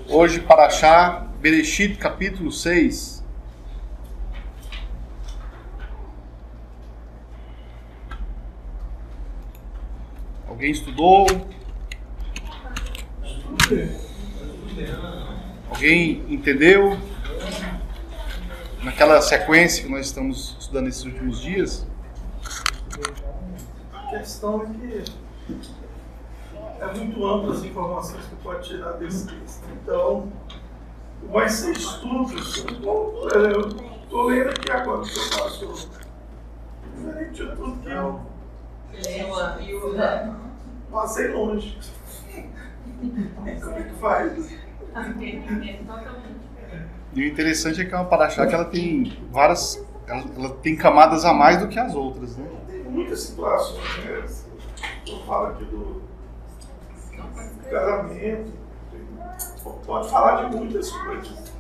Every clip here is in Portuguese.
Hoje, Parashá, Bereshit, capítulo 6. Alguém estudou? Alguém entendeu? Naquela sequência que nós estamos estudando nesses últimos dias? A questão é que é muito ampla as informações que pode tirar desse texto. Então, vai ser estudos. Eu estou lendo aqui agora que eu faço diferente de tudo que eu passei longe. Como é que faz? E o interessante é que é uma Parashá que ela tem várias, ela tem camadas a mais do que as outras, né? Tem muitas situações, né? Eu falo aqui do casamento, pode falar de muitas coisas.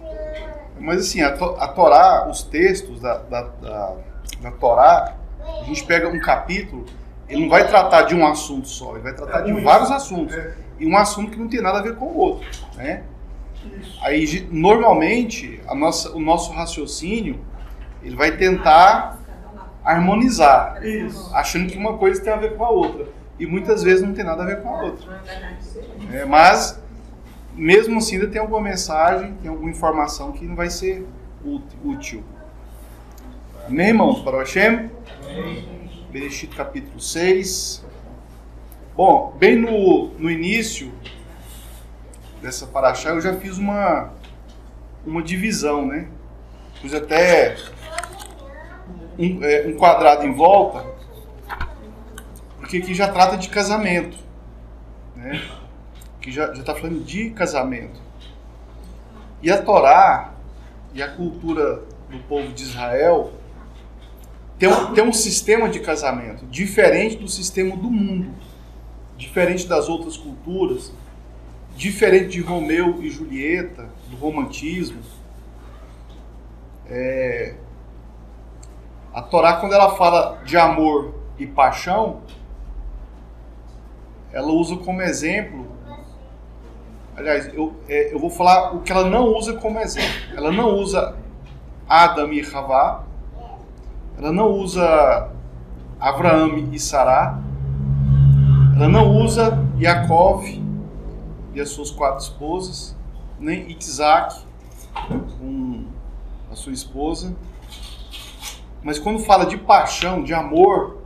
Mas assim, a Torá, os textos da Torá, a gente pega um capítulo, ele não vai tratar de um assunto só, ele vai tratar de vários assuntos. E um assunto que não tem nada a ver com o outro, né? Aí, normalmente, o nosso raciocínio, ele vai tentar harmonizar, achando que uma coisa tem a ver com a outra. E muitas vezes não tem nada a ver com a outra. Mas, mesmo assim, ainda tem alguma mensagem, tem alguma informação que não vai ser útil. Amém, irmãos? Para o Hashem? Bereshit, capítulo 6. Bom, bem no início dessa Parashá, eu já fiz uma divisão, né? Fiz até um quadrado em volta, porque aqui já trata de casamento, né? Aqui já está falando de casamento. E a Torá e a cultura do povo de Israel tem um sistema de casamento diferente do sistema do mundo, diferente das outras culturas, diferente de Romeu e Julieta, do romantismo. A Torá, quando ela fala de amor e paixão, ela usa como exemplo. Aliás, eu vou falar o que ela não usa como exemplo. Ela não usa Adam e Havá, ela não usa Abraão e Sará, ela não usa Yaakov e as suas 4 esposas, nem Isaac com a sua esposa. Mas quando fala de paixão, de amor,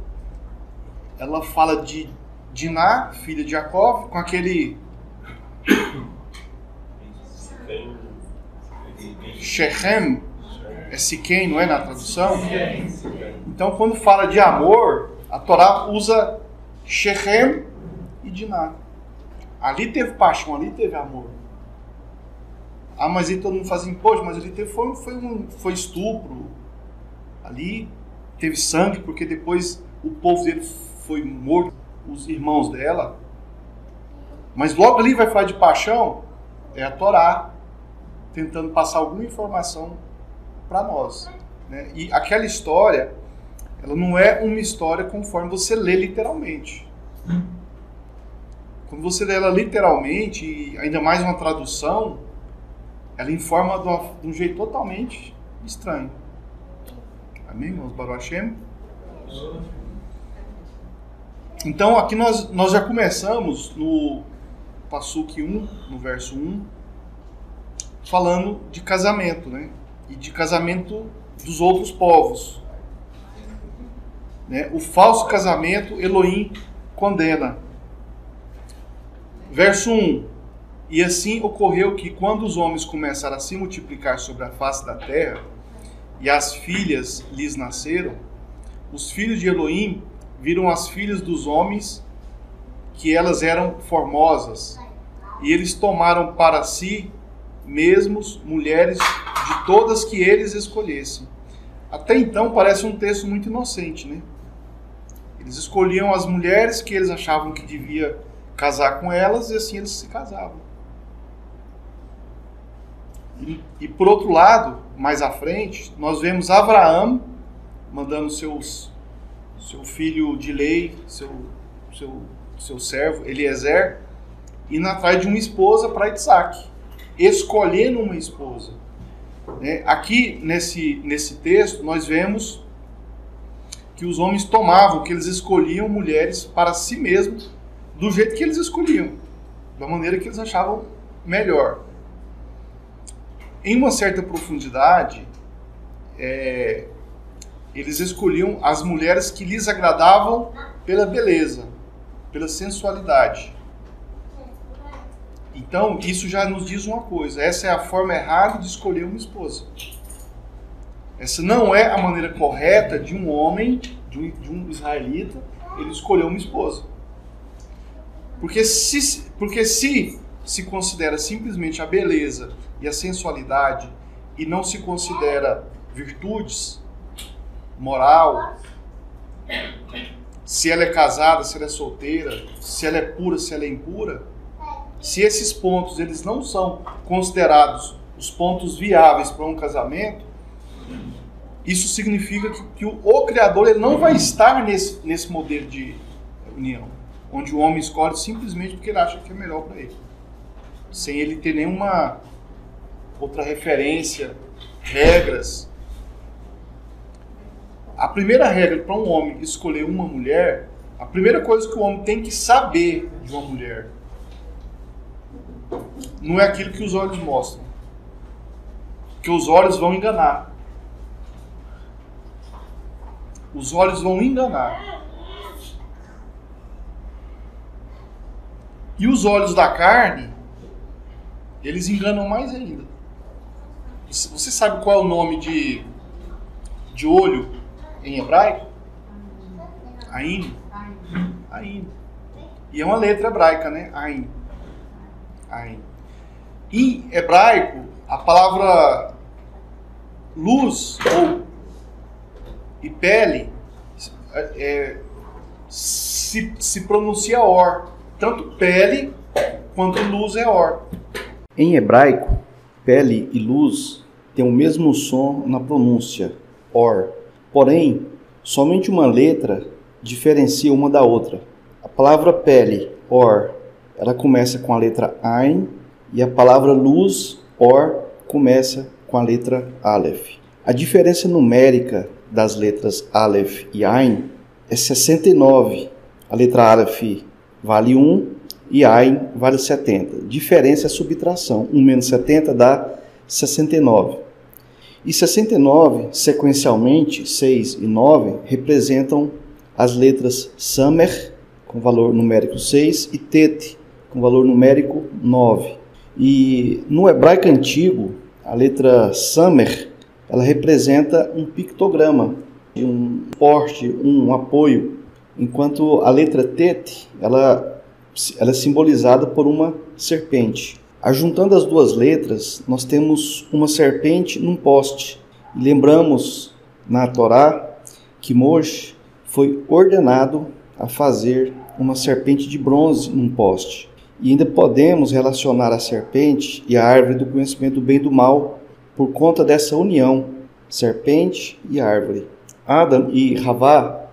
ela fala de Diná, filha de Yaakov, com aquele Shechem, é Siquém, não é, na tradução? Então, quando fala de amor, a Torá usa Shechem e Diná. Ali teve paixão, ali teve amor. Ah, mas aí todo mundo fazia imposto, mas ali teve, foi estupro. Ali teve sangue, porque depois o povo dele foi morto, os irmãos dela. Mas logo ali vai falar de paixão, é a Torá tentando passar alguma informação para nós, né? E aquela história, ela não é uma história conforme você lê literalmente. Quando você lê ela literalmente, e ainda mais uma tradução, ela informa de um jeito totalmente estranho. Amém, irmãos? Baruch Hashem? Então, aqui nós já começamos no Passuque 1, no verso 1, falando de casamento, né? E de casamento dos outros povos. Né? O falso casamento, Elohim condena. Verso 1. E assim ocorreu que quando os homens começaram a se multiplicar sobre a face da terra, e as filhas lhes nasceram, os filhos de Elohim viram as filhas dos homens que elas eram formosas, e eles tomaram para si mesmos mulheres de todas que eles escolhessem. Até então parece um texto muito inocente, né? Eles escolhiam as mulheres que eles achavam que devia casar com elas, e assim eles se casavam. E por outro lado, mais à frente, nós vemos Abraão mandando seu filho de lei, seu servo Eliezer, indo atrás de uma esposa para Isaac, escolhendo uma esposa. Aqui, nesse texto, nós vemos que os homens tomavam, que eles escolhiam mulheres para si mesmos, do jeito que eles escolhiam, da maneira que eles achavam melhor. Em uma certa profundidade, eles escolhiam as mulheres que lhes agradavam pela beleza, pela sensualidade. Então, isso já nos diz uma coisa: essa é a forma errada de escolher uma esposa. Essa não é a maneira correta de um homem, de um israelita, ele escolher uma esposa. Porque se considera simplesmente a beleza e a sensualidade e não se considera virtudes, moral, se ela é casada, se ela é solteira, se ela é pura, se ela é impura, se esses pontos eles não são considerados os pontos viáveis para um casamento, isso significa que o Criador ele não vai estar nesse modelo de união, onde o homem escolhe simplesmente porque ele acha que é melhor para ele, sem ele ter nenhuma outra referência, regras. A primeira regra para um homem escolher uma mulher, a primeira coisa que o homem tem que saber de uma mulher não é aquilo que os olhos mostram, porque os olhos vão enganar. Os olhos vão enganar. E os olhos da carne, eles enganam mais ainda. Você sabe qual é o nome de olho em hebraico? Ain. Ain. E é uma letra hebraica, né? Ain. Ain. Em hebraico, a palavra luz e pele se pronuncia or. Tanto pele quanto luz é or. Em hebraico, pele e luz têm o mesmo som na pronúncia, or. Porém, somente uma letra diferencia uma da outra. A palavra pele, or, ela começa com a letra Ain, e a palavra luz, or, começa com a letra Aleph. A diferença numérica das letras Aleph e Ain é 69. A letra Aleph vale 1 e Ain vale 70. Diferença é subtração. 1 menos 70 dá 69. E 69, sequencialmente, 6 e 9, representam as letras Samer, com valor numérico 6, e Tet, com valor numérico 9. E no hebraico antigo, a letra Samer, ela representa um pictograma, um porte, um apoio, enquanto a letra Tet, ela é simbolizada por uma serpente. Ajuntando as duas letras, nós temos uma serpente num poste. E lembramos na Torá que Moshe foi ordenado a fazer uma serpente de bronze num poste. E ainda podemos relacionar a serpente e a árvore do conhecimento do bem e do mal por conta dessa união, serpente e árvore. Adão e Havá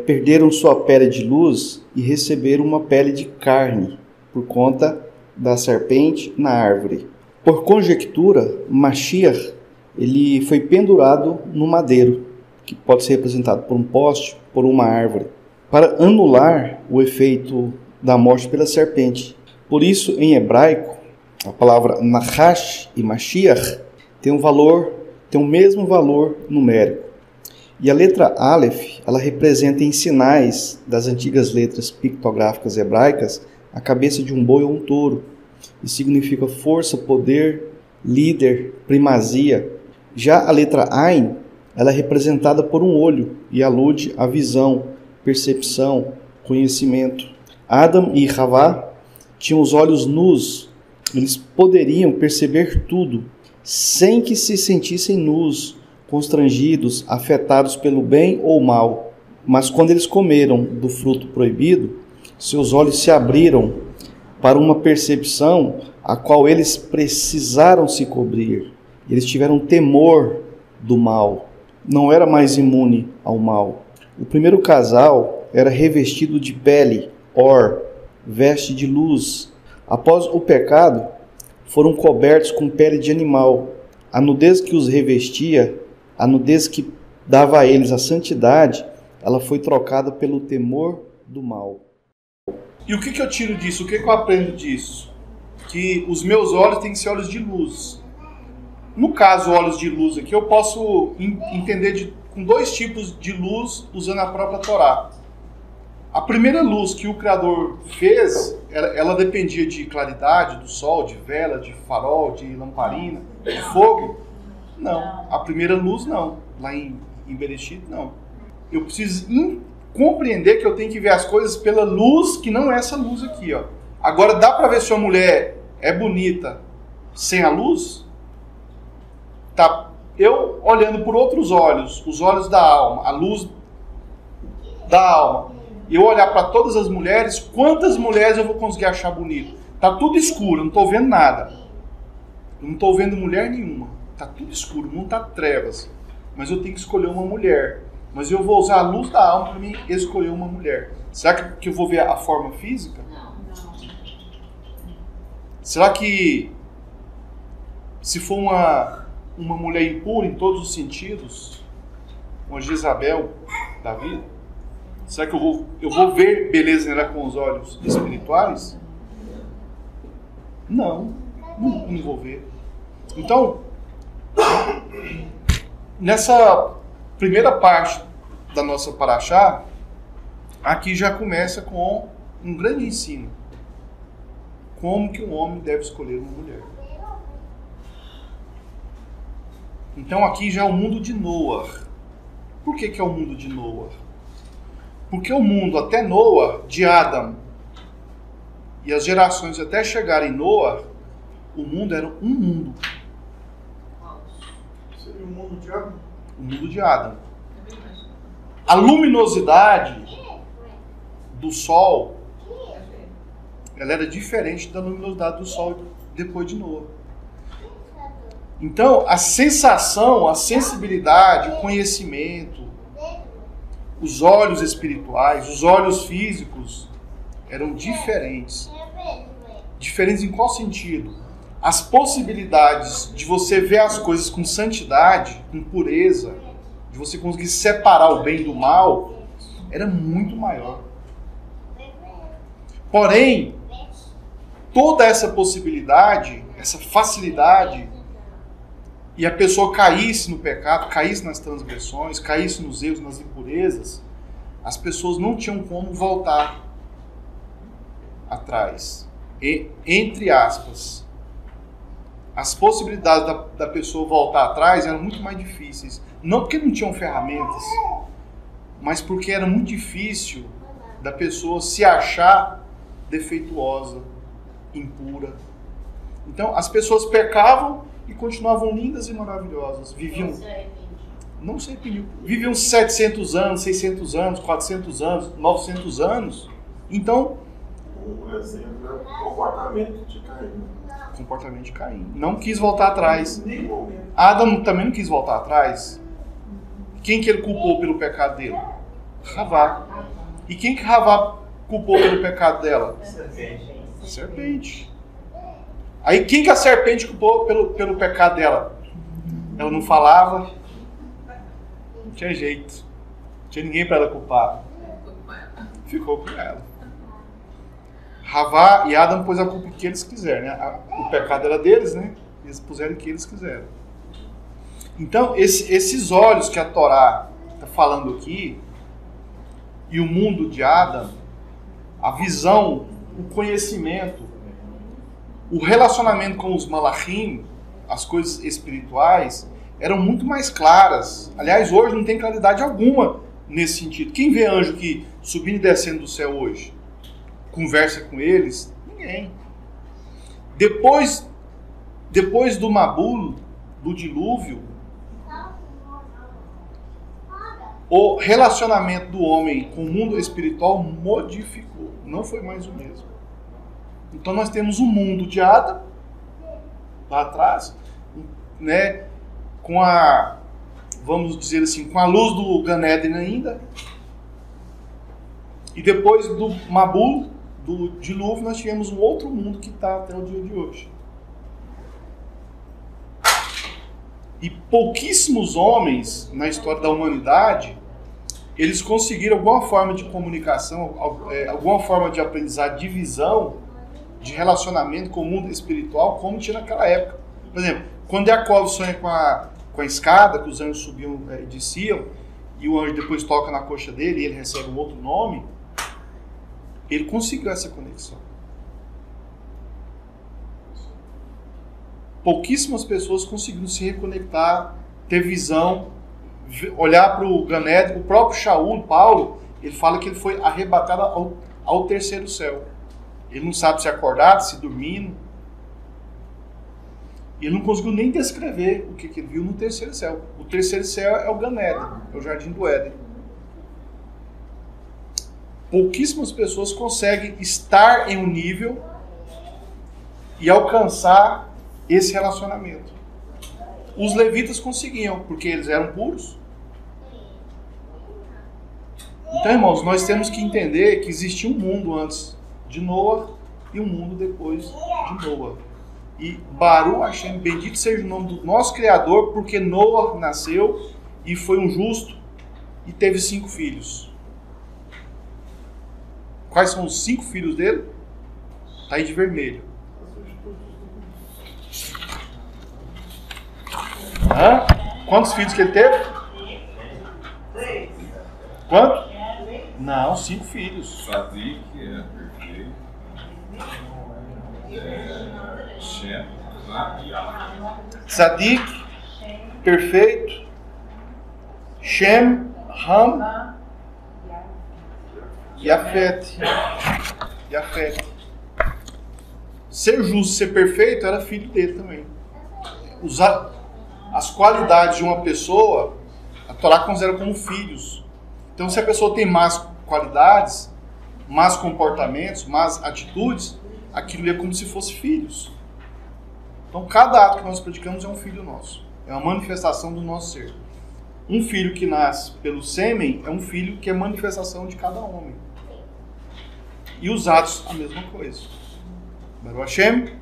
perderam sua pele de luz e receberam uma pele de carne por conta da serpente na árvore. Por conjectura, Mashiach ele foi pendurado no madeiro, que pode ser representado por um poste, por uma árvore, para anular o efeito da morte pela serpente. Por isso, em hebraico, a palavra Nahash e Mashiach tem o mesmo valor numérico. E a letra Aleph, ela representa em sinais das antigas letras pictográficas hebraicas a cabeça de um boi ou um touro, e significa força, poder, líder, primazia. Já a letra Ain, ela é representada por um olho e alude à visão, percepção, conhecimento. Adão e Havá tinham os olhos nus, eles poderiam perceber tudo, sem que se sentissem nus, constrangidos, afetados pelo bem ou mal. Mas quando eles comeram do fruto proibido, seus olhos se abriram para uma percepção a qual eles precisaram se cobrir. Eles tiveram temor do mal, não era mais imune ao mal. O primeiro casal era revestido de pele, or, veste de luz, Após o pecado, foram cobertos com pele de animal. A nudez que os revestia, a nudez que dava a eles a santidade, ela foi trocada pelo temor do mal. E o que eu tiro disso? O que eu aprendo disso? Que os meus olhos têm que ser olhos de luz. No caso, olhos de luz aqui, eu posso entender com dois tipos de luz usando a própria Torá. A primeira luz que o Criador fez, ela dependia de claridade, do sol, de vela, de farol, de lamparina, de fogo. Não, a primeira luz não. Lá em Bereshit, não. Eu preciso compreender que eu tenho que ver as coisas pela luz, que não é essa luz aqui, ó. Agora, dá para ver se uma mulher é bonita sem a luz? Tá. Eu olhando por outros olhos, os olhos da alma, a luz da alma, e eu olhar para todas as mulheres, quantas mulheres eu vou conseguir achar bonito? Tá tudo escuro, eu não estou vendo nada. Eu não estou vendo mulher nenhuma. Tá tudo escuro, não tá trevas. Mas eu tenho que escolher uma mulher. Mas eu vou usar a luz da alma para mim escolher uma mulher. Será que eu vou ver a forma física? Não. Será que se for uma mulher impura em todos os sentidos, uma Jezabel da vida, será que eu vou ver beleza nela com os olhos espirituais? Não vou ver. Então, nessa primeira parte da nossa paraxá, aqui já começa com um grande ensino. Como que um homem deve escolher uma mulher. Então aqui já é o mundo de Noah. Por que é o mundo de Noah? Porque o mundo até Noah, de Adão, e as gerações até chegarem em Noah, o mundo era um mundo. Seria o mundo de Adão? O mundo de Adão. A luminosidade do Sol, ela era diferente da luminosidade do Sol depois de Noah. Então, a sensação, a sensibilidade, o conhecimento, os olhos espirituais, os olhos físicos eram diferentes. Diferentes em qual sentido? As possibilidades de você ver as coisas com santidade, com pureza, de você conseguir separar o bem do mal, era muito maior. Porém, toda essa possibilidade, essa facilidade, e a pessoa caísse no pecado, caísse nas transgressões, caísse nos erros, nas impurezas, as pessoas não tinham como voltar atrás. E, entre aspas, as possibilidades da pessoa voltar atrás eram muito mais difíceis. Não porque não tinham ferramentas, mas porque era muito difícil da pessoa se achar defeituosa, impura. Então, as pessoas pecavam e continuavam lindas e maravilhosas. Não se arrependiam. Viviam 700 anos, 600 anos, 400 anos, 900 anos. Então, um exemplo é o comportamento de Caim. Comportamento de Caim. Não quis voltar atrás. Adão também não quis voltar atrás. Quem que ele culpou pelo pecado dele? Havá. E quem que Havá culpou pelo pecado dela? Serpente. Aí quem que a serpente culpou pelo pecado dela? Ela não falava. Não tinha jeito. Não tinha ninguém para ela culpar. Ficou com ela. Havá e Adão pôs a culpa que eles quiserem, né? O pecado era deles, né? Eles puseram o que eles quiseram. Então, esses olhos que a Torá está falando aqui, e o mundo de Adão, a visão, o conhecimento, o relacionamento com os malachim, as coisas espirituais, eram muito mais claras. Aliás, hoje não tem claridade alguma nesse sentido. Quem vê anjo que subindo e descendo do céu hoje? Conversa com eles? Ninguém. Depois do Mabul, do dilúvio, o relacionamento do homem com o mundo espiritual modificou. Não foi mais o mesmo. Então nós temos um mundo de Adão, lá atrás, né, com a, vamos dizer assim, com a luz do Gan Eden ainda, e depois do Mabul, do dilúvio, nós tivemos um outro mundo que está até o dia de hoje. E pouquíssimos homens na história da humanidade, eles conseguiram alguma forma de comunicação, alguma forma de aprendizado, de visão, de relacionamento com o mundo espiritual, como tinha naquela época. Por exemplo, quando Jacob sonha com a escada, que os anjos subiam e desciam, e o anjo depois toca na coxa dele e ele recebe um outro nome, ele conseguiu essa conexão. Pouquíssimas pessoas conseguiram se reconectar, ter visão, olhar para o Ganédio. O próprio Shaul, Paulo, ele fala que ele foi arrebatado ao terceiro céu. Ele não sabe se acordado, se dormindo. Ele não conseguiu nem descrever o que ele viu no terceiro céu. O terceiro céu é o Ganédio, é o Jardim do Éden. Pouquíssimas pessoas conseguem estar em um nível e alcançar esse relacionamento. Os levitas conseguiam, porque eles eram puros. Então, irmãos, nós temos que entender que existia um mundo antes de Noa e um mundo depois de Noa. E Baruch Hashem, bendito seja o nome do nosso Criador, porque Noa nasceu e foi um justo e teve 5 filhos. Quais são os 5 filhos dele? Está aí de vermelho. Hã? Quantos filhos que ele teve? 3. Quanto? Não, 5 filhos. Sadik é perfeito. Shem, Sadik, perfeito. Shem, Ham, Yafet. Ser justo, ser perfeito, era filho dele também. As qualidades de uma pessoa, a Torá considera como filhos. Então, se a pessoa tem más qualidades, más comportamentos, más atitudes, aquilo é como se fosse filhos. Então, cada ato que nós praticamos é um filho nosso. É uma manifestação do nosso ser. Um filho que nasce pelo sêmen é um filho que é manifestação de cada homem. E os atos, a mesma coisa. Baruch Hashem.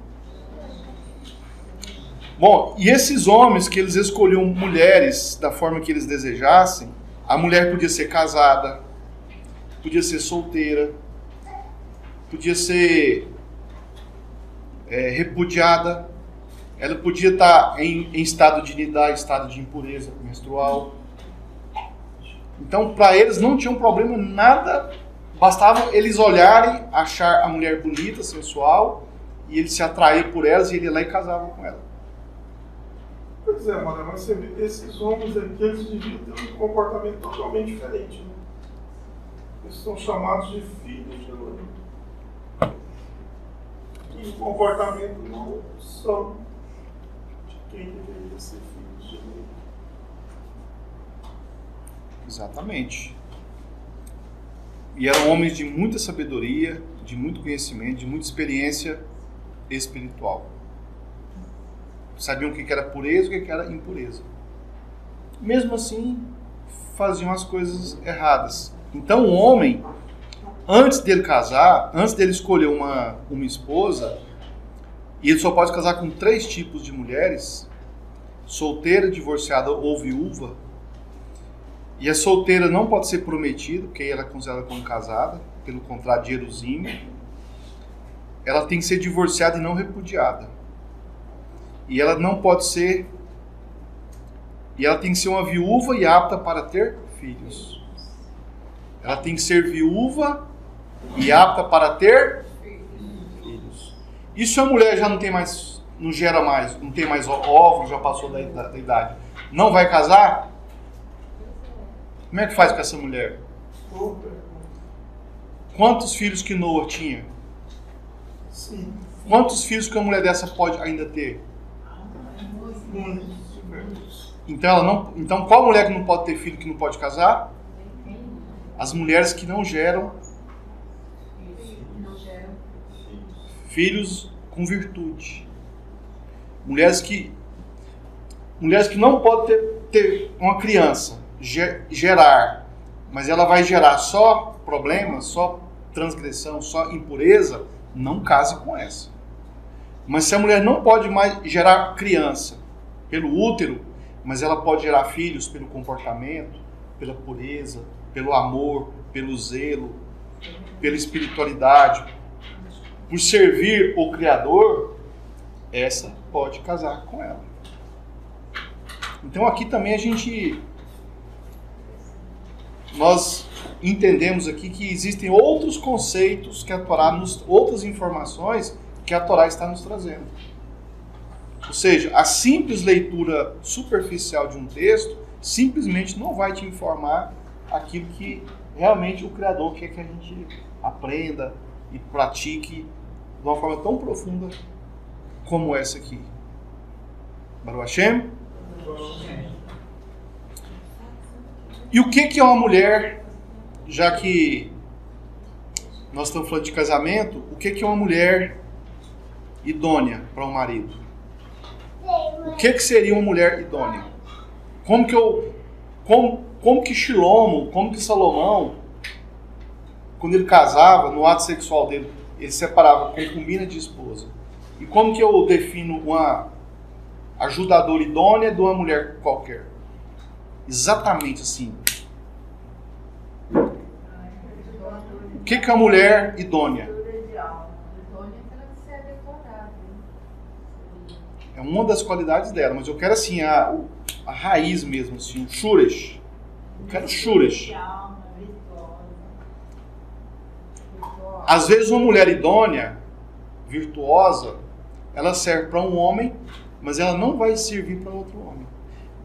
Bom, e esses homens que eles escolhiam mulheres da forma que eles desejassem, a mulher podia ser casada, podia ser solteira, podia ser repudiada, ela podia estar em estado de nidá, estado de impureza menstrual. Então, para eles não tinha um problema nada, bastava eles olharem, achar a mulher bonita, sensual, e ele se atrair por elas e ele ia lá e casava com ela. Pois é, mano, mas você vê, esses homens aqui, eles deviam ter um comportamento totalmente diferente, né? Eles são chamados de filhos de Elohim. E o comportamento não são de quem deveria ser filhos de Elohim. Exatamente. E eram homens de muita sabedoria, de muito conhecimento, de muita experiência espiritual. Sabiam o que era pureza e o que era impureza. Mesmo assim, faziam as coisas erradas. Então o homem, antes dele casar, antes dele escolher uma esposa, e ele só pode casar com 3 tipos de mulheres: solteira, divorciada ou viúva. E a solteira não pode ser prometida, porque ela é considerada como casada, pelo contrato de Jerusime. Ela tem que ser divorciada e não repudiada. E ela não pode ser... E ela tem que ser uma viúva e apta para ter filhos. Ela tem que ser viúva e apta para ter filhos. E se a mulher já não tem mais, não gera mais, não tem mais óvulos, já passou da idade, não vai casar? Como é que faz com essa mulher? Quantos filhos que Noa tinha? Sim. Quantos filhos que uma mulher dessa pode ainda ter? Então qual mulher que não pode ter filho, que não pode casar? As mulheres que não geram filhos com virtude. Mulheres que não podem ter uma criança, gerar, mas ela vai gerar só problemas, só transgressão, só impureza, não case com essa. Mas se a mulher não pode mais gerar criança pelo útero, mas ela pode gerar filhos pelo comportamento, pela pureza, pelo amor, pelo zelo, pela espiritualidade, por servir o Criador, essa pode casar com ela. Então aqui também nós entendemos aqui que existem outros conceitos que a Torá outras informações que a Torá está nos trazendo. Ou seja, a simples leitura superficial de um texto simplesmente não vai te informar aquilo que realmente o Criador quer que a gente aprenda e pratique de uma forma tão profunda como essa aqui. Baruch Hashem. E o que é uma mulher, já que nós estamos falando de casamento, o que é uma mulher idônea para um marido? O que seria uma mulher idônea? Como que Shilomo, como que Salomão, quando ele casava, no ato sexual dele, ele separava concubina de esposa? E como que eu defino uma ajudadora idônea de uma mulher qualquer? Exatamente assim. O que é uma mulher idônea? É uma das qualidades dela, mas eu quero assim, a raiz mesmo, assim, o shuresh. Eu quero shuresh. Às vezes uma mulher idônea, virtuosa, ela serve para um homem, mas ela não vai servir para outro homem.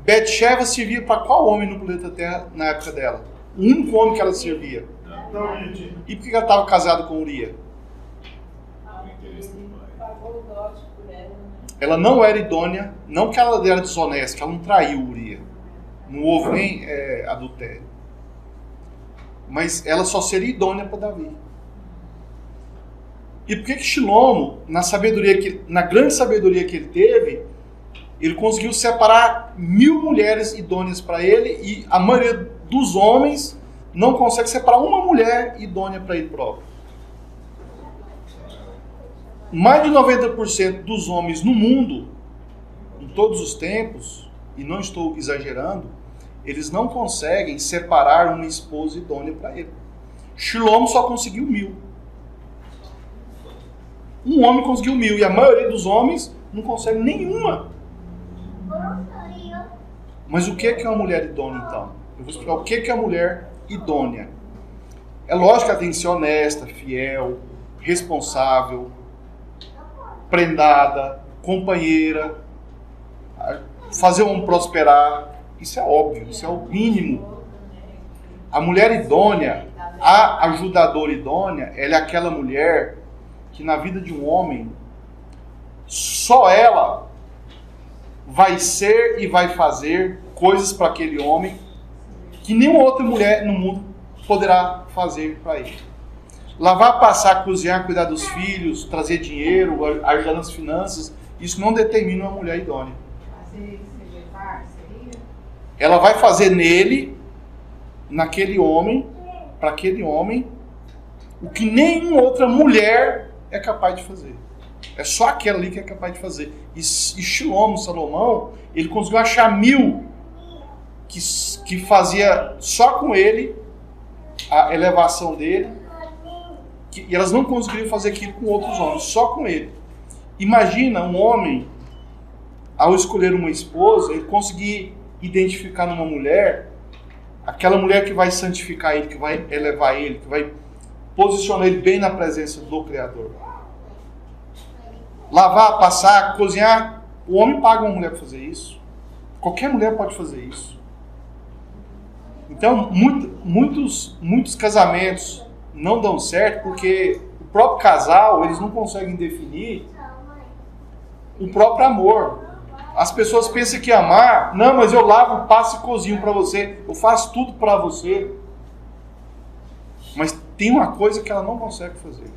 Betsheva servia para qual homem no planeta Terra na época dela? O único homem que ela servia. E por que ela estava casada com Uria? Ela não era idônea, não que ela era desonesta, que ela não traiu Uria. Não houve nem adultério. Mas ela só seria idônea para Davi. E por que Shilomo, na grande sabedoria que ele teve, ele conseguiu separar 1000 mulheres idôneas para ele, e a maioria dos homens não consegue separar uma mulher idônea para ele próprio. Mais de 90% dos homens no mundo, em todos os tempos, e não estou exagerando, eles não conseguem separar uma esposa idônea para ele. Shilomo só conseguiu 1000. Um homem conseguiu 1000 e a maioria dos homens não consegue nenhuma. Mas o que é uma mulher idônea, então? Eu vou explicar o que é a mulher idônea. É lógico que ela tem que ser honesta, fiel, responsável, prendada, companheira, fazer o homem prosperar. Isso é óbvio, isso é o mínimo. A mulher idônea, a ajudadora idônea, ela é aquela mulher que na vida de um homem, só ela vai ser e vai fazer coisas para aquele homem que nenhuma outra mulher no mundo poderá fazer para ele. Lavar, passar, cozinhar, cuidar dos filhos, trazer dinheiro, ajudar nas finanças, isso não determina uma mulher idônea. Ela vai fazer nele, naquele homem, para aquele homem, o que nenhuma outra mulher é capaz de fazer. É só aquela ali que é capaz de fazer. E Shilomo, Salomão, ele conseguiu achar 1000 que fazia só com ele a elevação dele, e elas não conseguiriam fazer aquilo com outros homens, só com ele. Imagina um homem, ao escolher uma esposa, ele conseguir identificar numa mulher, aquela mulher que vai santificar ele, que vai elevar ele, que vai posicionar ele bem na presença do Criador. Lavar, passar, cozinhar, o homem paga uma mulher para fazer isso. Qualquer mulher pode fazer isso. Então, muitos casamentos não dão certo porque o próprio casal, eles não conseguem definir o próprio amor. As pessoas pensam que amar, não, mas eu lavo, passo e cozinho para você, eu faço tudo para você. Mas tem uma coisa que ela não consegue fazer.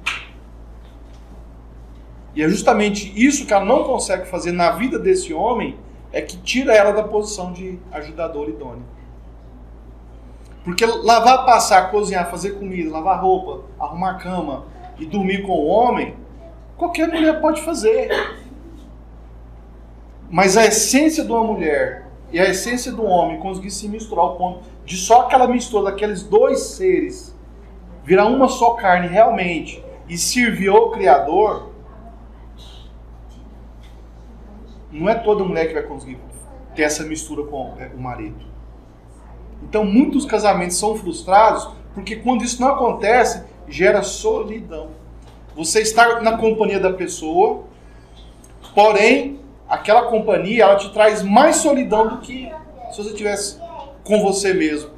E é justamente isso que ela não consegue fazer na vida desse homem, é que tira ela da posição de ajudadora idônea. Porque lavar, passar, cozinhar, fazer comida, lavar roupa, arrumar cama e dormir com o homem, qualquer mulher pode fazer. Mas a essência de uma mulher e a essência do homem conseguir se misturar ao ponto de só aquela mistura daqueles dois seres virar uma só carne realmente e servir ao Criador, não é toda mulher que vai conseguir ter essa mistura com o marido. Então muitos casamentos são frustrados porque quando isso não acontece, gera solidão. Você está na companhia da pessoa, porém, aquela companhia ela te traz mais solidão do que se você estivesse com você mesmo.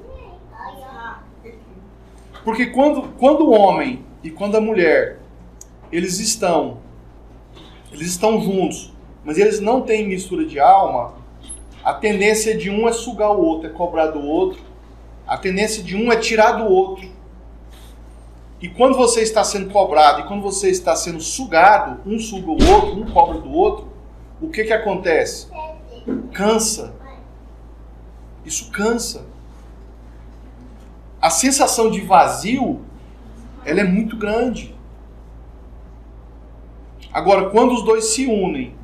Porque quando o homem e quando a mulher, eles estão juntos, mas eles não têm mistura de alma, a tendência de um é sugar o outro, é cobrar do outro. A tendência de um é tirar do outro. E quando você está sendo cobrado e quando você está sendo sugado, um suga o outro, um cobra do outro, o que acontece? Cansa. Isso cansa. A sensação de vazio, ela é muito grande. Agora, quando os dois se unem,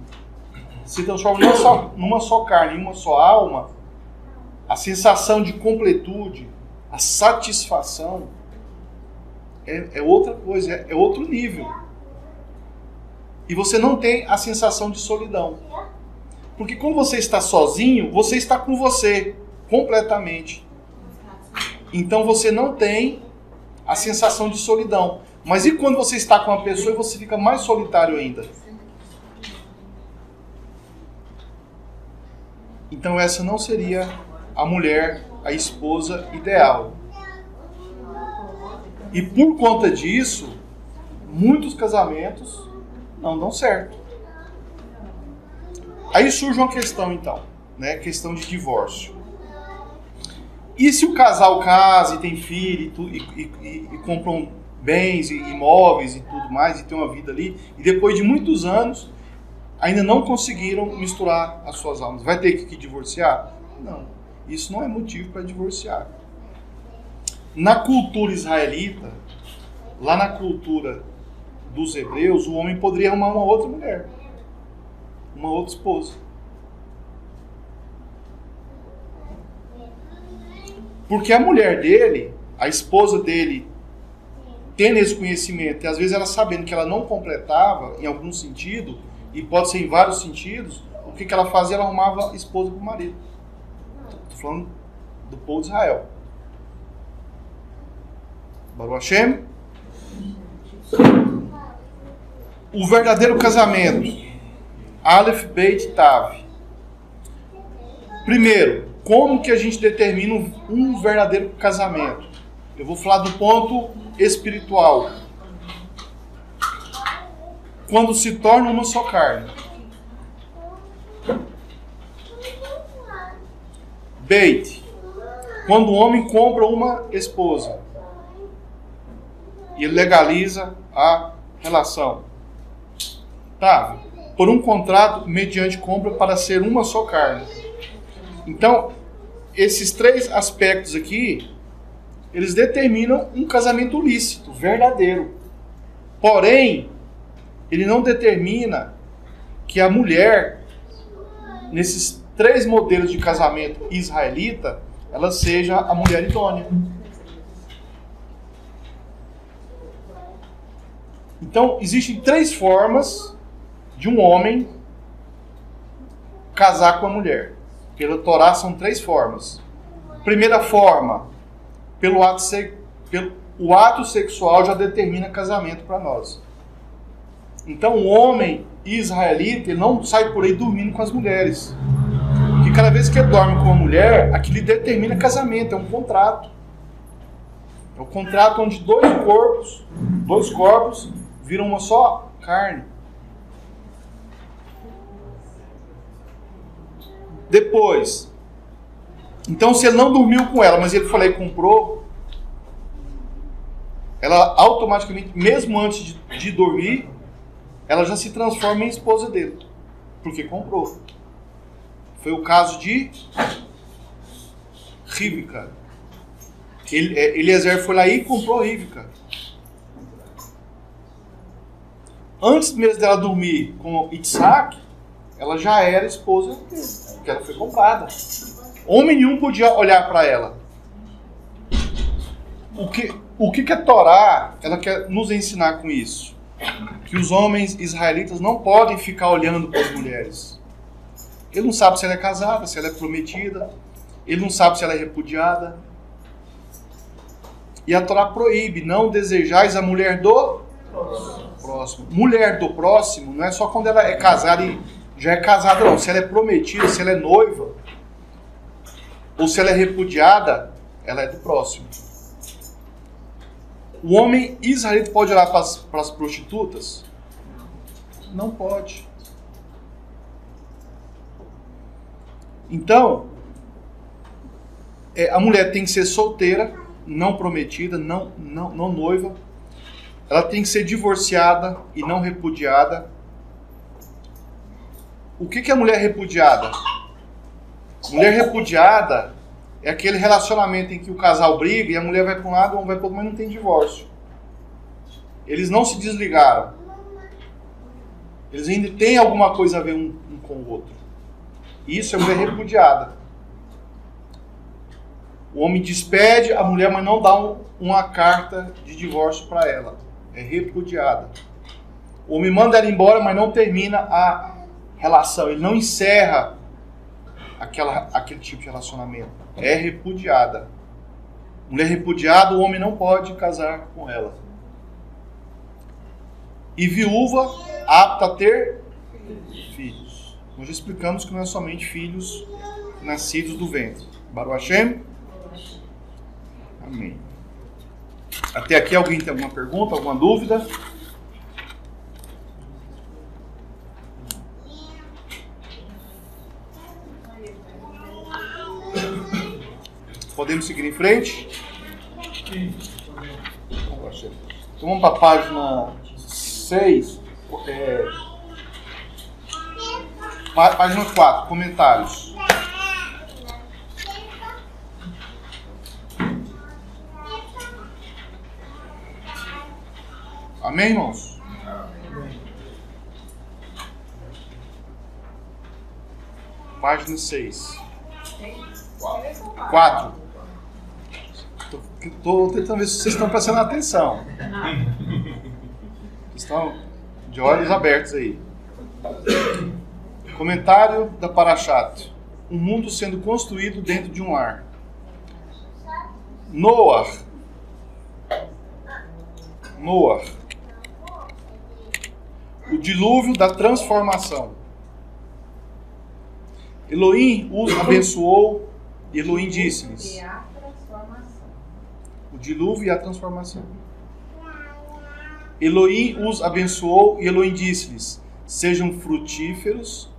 se transformam numa só carne, em uma só alma, a sensação de completude, a satisfação, é outra coisa, é outro nível. E você não tem a sensação de solidão. Porque quando você está sozinho, você está com você, completamente. Então você não tem a sensação de solidão. Mas e quando você está com uma pessoa e você fica mais solitário ainda? Então essa não seria a mulher, a esposa ideal. E por conta disso, muitos casamentos não dão certo. Aí surge uma questão então, né? Questão de divórcio. E se o casal casa e tem filho e compram bens e imóveis e tudo mais e tem uma vida ali, e depois de muitos anos ainda não conseguiram misturar as suas almas, vai ter que divorciar? Não, isso não é motivo para divorciar. Na cultura israelita, lá na cultura dos hebreus, o homem poderia arrumar uma outra mulher, uma outra esposa. Porque a mulher dele, a esposa dele, tendo esse conhecimento, e às vezes ela sabendo que ela não completava em algum sentido, e pode ser em vários sentidos, o que ela fazia? Ela arrumava esposa para o marido. Estou falando do povo de Israel. Baruch Hashem. O verdadeiro casamento. Aleph, Beit, Tav. Primeiro, como que a gente determina um verdadeiro casamento? Eu vou falar do ponto espiritual. Quando se torna uma só carne. Beit. Quando o homem compra uma esposa. E ele legaliza a relação. Tá? Por um contrato mediante compra para ser uma só carne. Então, esses três aspectos aqui, eles determinam um casamento lícito, verdadeiro. Porém, ele não determina que a mulher, nesses três modelos de casamento israelita, ela seja a mulher idônea. Então, existem três formas de um homem casar com a mulher. Pela Torá são três formas. Primeira forma, o ato sexual já determina casamento para nós. Então o homem israelita, ele não sai por aí dormindo com as mulheres. Porque cada vez que ele dorme com uma mulher, aquilo determina casamento, é um contrato. É um contrato onde dois corpos viram uma só carne. Depois, então se ele não dormiu com ela, mas ele foi lá e comprou, ela automaticamente, mesmo antes de dormir, ela já se transforma em esposa dele, porque comprou. Foi o caso de Rivka. Eliezer foi lá e comprou Rivca. Antes mesmo dela dormir com Isaac, ela já era esposa dele, porque ela foi comprada. Homem nenhum podia olhar para ela. O que a Torá ela quer nos ensinar com isso? Que os homens israelitas não podem ficar olhando para as mulheres. Ele não sabe se ela é casada, se ela é prometida. Ele não sabe se ela é repudiada. E a Torá proíbe: não desejais a mulher do próximo. Mulher do próximo não é só quando ela é casada e já é casada, não. Se ela é prometida, se ela é noiva, ou se ela é repudiada, ela é do próximo. O homem israelita pode olhar para as prostitutas? Não pode. Então, a mulher tem que ser solteira, não prometida, não noiva. Ela tem que ser divorciada e não repudiada. O que é mulher repudiada? Mulher repudiada é aquele relacionamento em que o casal briga e a mulher vai para um lado, o homem vai para o outro, mas não tem divórcio. Eles não se desligaram. Eles ainda têm alguma coisa a ver um com o outro. Isso é mulher repudiada. O homem despede a mulher, mas não dá uma carta de divórcio para ela. É repudiada. O homem manda ela embora, mas não termina a relação. Ele não encerra aquele tipo de relacionamento. É repudiada. Mulher repudiada, o homem não pode casar com ela. E viúva apta a ter filhos. Nós já explicamos que não é somente filhos nascidos do ventre. Baruch Hashem. Amém. Até aqui alguém tem alguma pergunta, alguma dúvida? Podemos seguir em frente? Então vamos para a página 6. Página 4, comentários. Amém, irmãos? Página 6. 4. Estou tentando ver se vocês estão prestando atenção. Estão de olhos abertos aí. Comentário da Parashat. Um mundo sendo construído dentro de um lar. Noah. O dilúvio da transformação. Elohim os abençoou e Elohim disse-lhes. O dilúvio e a transformação. Elohim os abençoou e Elohim disse-lhes: sejam frutíferos.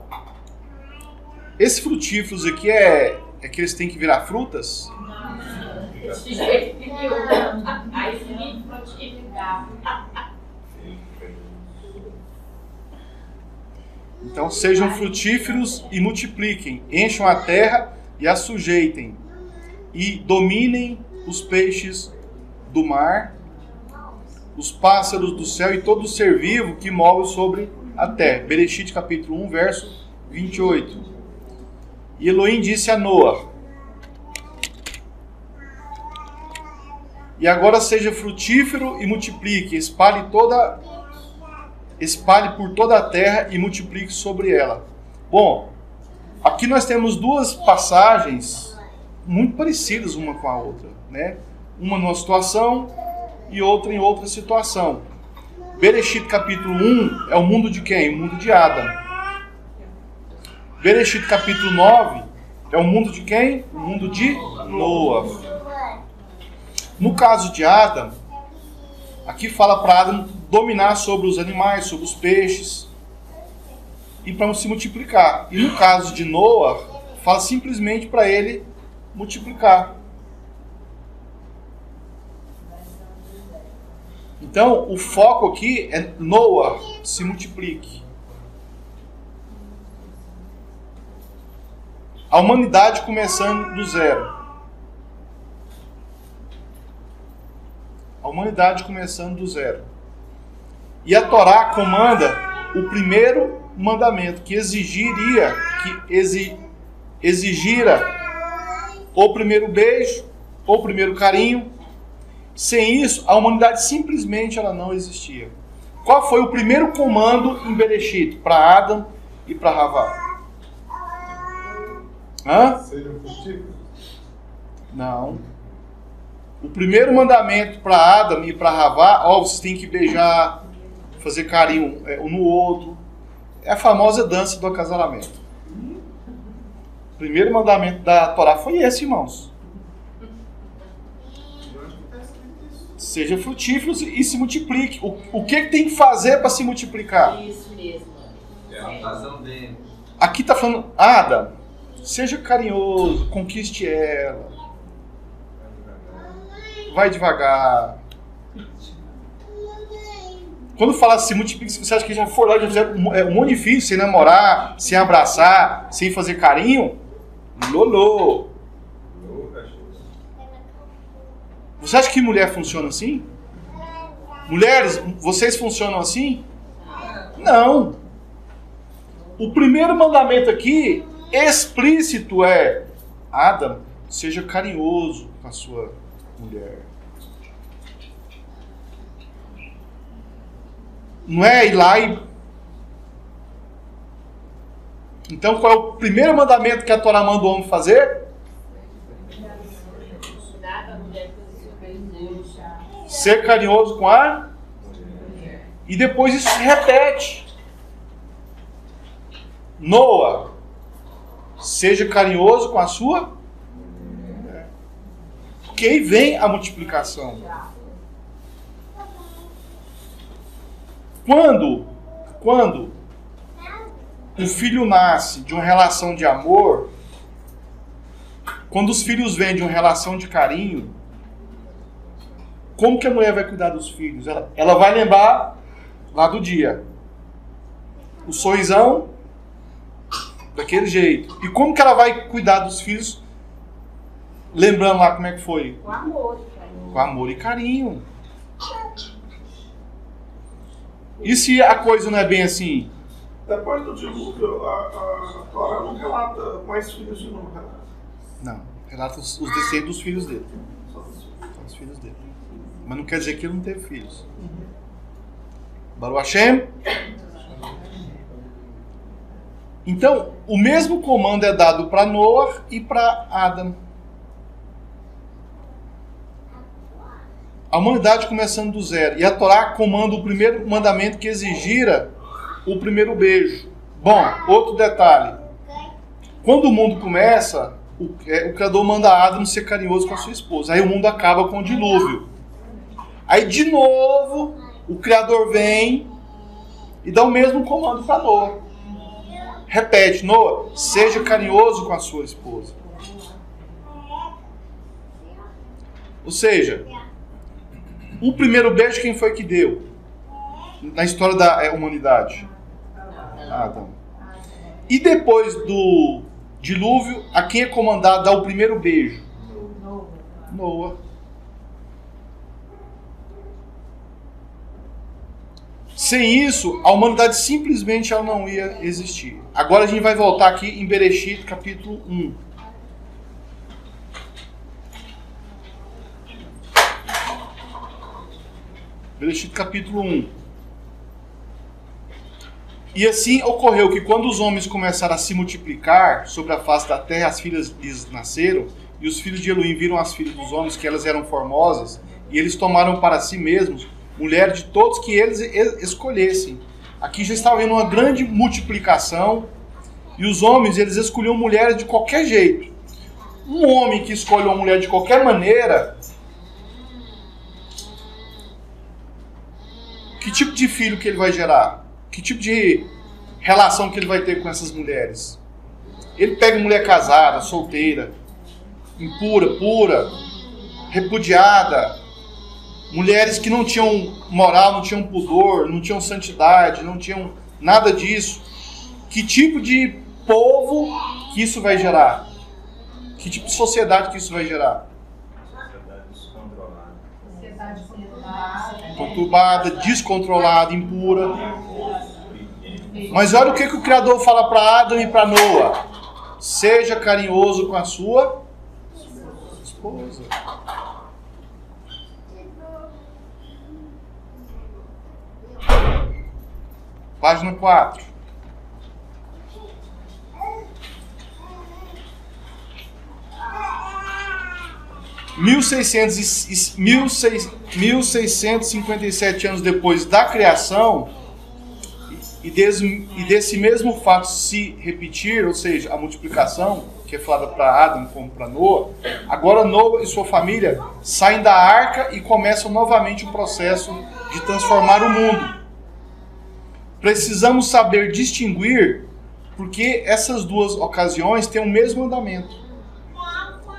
Esses frutíferos aqui é que eles têm que virar frutas? Esse jeito que viu. Aí sim, frutificar. Então sejam frutíferos e multipliquem, encham a terra e a sujeitem, e dominem os peixes do mar, os pássaros do céu e todo ser vivo que move sobre a terra. Bereshit capítulo 1, verso 28. E Elohim disse a Noa: e agora seja frutífero e multiplique, espalhe por toda a terra e multiplique sobre ela. Bom, aqui nós temos duas passagens muito parecidas uma com a outra, né? Uma numa situação e outra em outra situação. Bereshit capítulo 1 é o mundo de quem? O mundo de Adão. Bereshit capítulo 9 é o mundo de quem? O mundo de Noa. No caso de Adão, aqui fala para Adão dominar sobre os animais, sobre os peixes, e para se multiplicar. E no caso de Noa, fala simplesmente para ele multiplicar. Então, o foco aqui é Noa, se multiplique. A humanidade começando do zero. humanidade começando do zero. E a Torá comanda o primeiro mandamento, que exigira o primeiro beijo, o primeiro carinho. Sem isso, a humanidade simplesmente ela não existia. Qual foi o primeiro comando em Bereshit para Adão e para Havá? Seriam frutíferos? Não. O primeiro mandamento para Adão e para Havá, vocês têm que beijar, fazer carinho um no outro. É a famosa dança do acasalamento. O primeiro mandamento da Torá foi esse, irmãos. Seja frutíferos e se multiplique. O que tem que fazer para se multiplicar? Isso mesmo. É a razão dele. Aqui está falando, Adão, seja carinhoso, conquiste ela. Vai devagar. Quando fala se multiplique, você acha que já for lá, já fizeram um monte de filhos, sem namorar, sem abraçar, sem fazer carinho? Lolô. Você acha que mulher funciona assim? Mulheres, vocês funcionam assim? Não. O primeiro mandamento aqui, explícito, é: Adão, seja carinhoso com a sua mulher. Não é ir lá e... Então, qual é o primeiro mandamento que a Torá manda o homem fazer? Ser carinhoso com a... E depois isso se repete. Noa, seja carinhoso com a sua... Porque aí vem a multiplicação. Quando um filho nasce de uma relação de amor, quando os filhos vêm de uma relação de carinho, como que a mulher vai cuidar dos filhos? Ela vai lembrar lá do dia. O sorrisão, daquele jeito. E como que ela vai cuidar dos filhos? Lembrando lá como é que foi? Com amor e carinho. Com amor e carinho. E se a coisa não é bem assim? Depois do dilúvio, a Torá não relata mais filhos de novo. Não. Relata os descendentes dos filhos dele. Só os filhos dele. Mas não quer dizer que ele não teve filhos. Baruch Hashem. Então, o mesmo comando é dado para Noah e para Adão. A humanidade começando do zero. E a Torá comanda o primeiro mandamento que exigira o primeiro beijo. Bom, outro detalhe. Quando o mundo começa, o Criador manda Adão ser carinhoso com a sua esposa. Aí o mundo acaba com o dilúvio. Aí de novo, o Criador vem e dá o mesmo comando para Noah. Repete: Noah, seja carinhoso com a sua esposa. Ou seja, o primeiro beijo quem foi que deu? Na história da humanidade? Adão. E depois do dilúvio, a quem é comandado dar o primeiro beijo? Noah. Sem isso, a humanidade simplesmente ela não ia existir. Agora a gente vai voltar aqui em Bereshit, capítulo 1. Bereshit, capítulo 1. E assim ocorreu que quando os homens começaram a se multiplicar sobre a face da terra, as filhas lhes nasceram, e os filhos de Elohim viram as filhas dos homens que elas eram formosas, e eles tomaram para si mesmos mulher de todos que eles escolhessem. Aqui já estava havendo uma grande multiplicação, e os homens eles escolhiam mulheres de qualquer jeito. Um homem que escolhe uma mulher de qualquer maneira, que tipo de filho que ele vai gerar? Que tipo de relação que ele vai ter com essas mulheres? Ele pega mulher casada, solteira, impura, pura, repudiada, mulheres que não tinham moral, não tinham pudor, não tinham santidade, não tinham nada disso. Que tipo de povo que isso vai gerar? Que tipo de sociedade que isso vai gerar? Sociedade descontrolada. conturbada, descontrolada, impura. Mas olha o que o Criador fala para Adão e para Noa. Seja carinhoso com a sua esposa. Página 4. Mil 1657 anos depois da criação, e desse mesmo fato se repetir, ou seja, a multiplicação, que é falada para Adão como para Noa, agora Noa e sua família saem da arca e começam novamente o processo de transformar o mundo. Precisamos saber distinguir, porque essas duas ocasiões têm o mesmo andamento.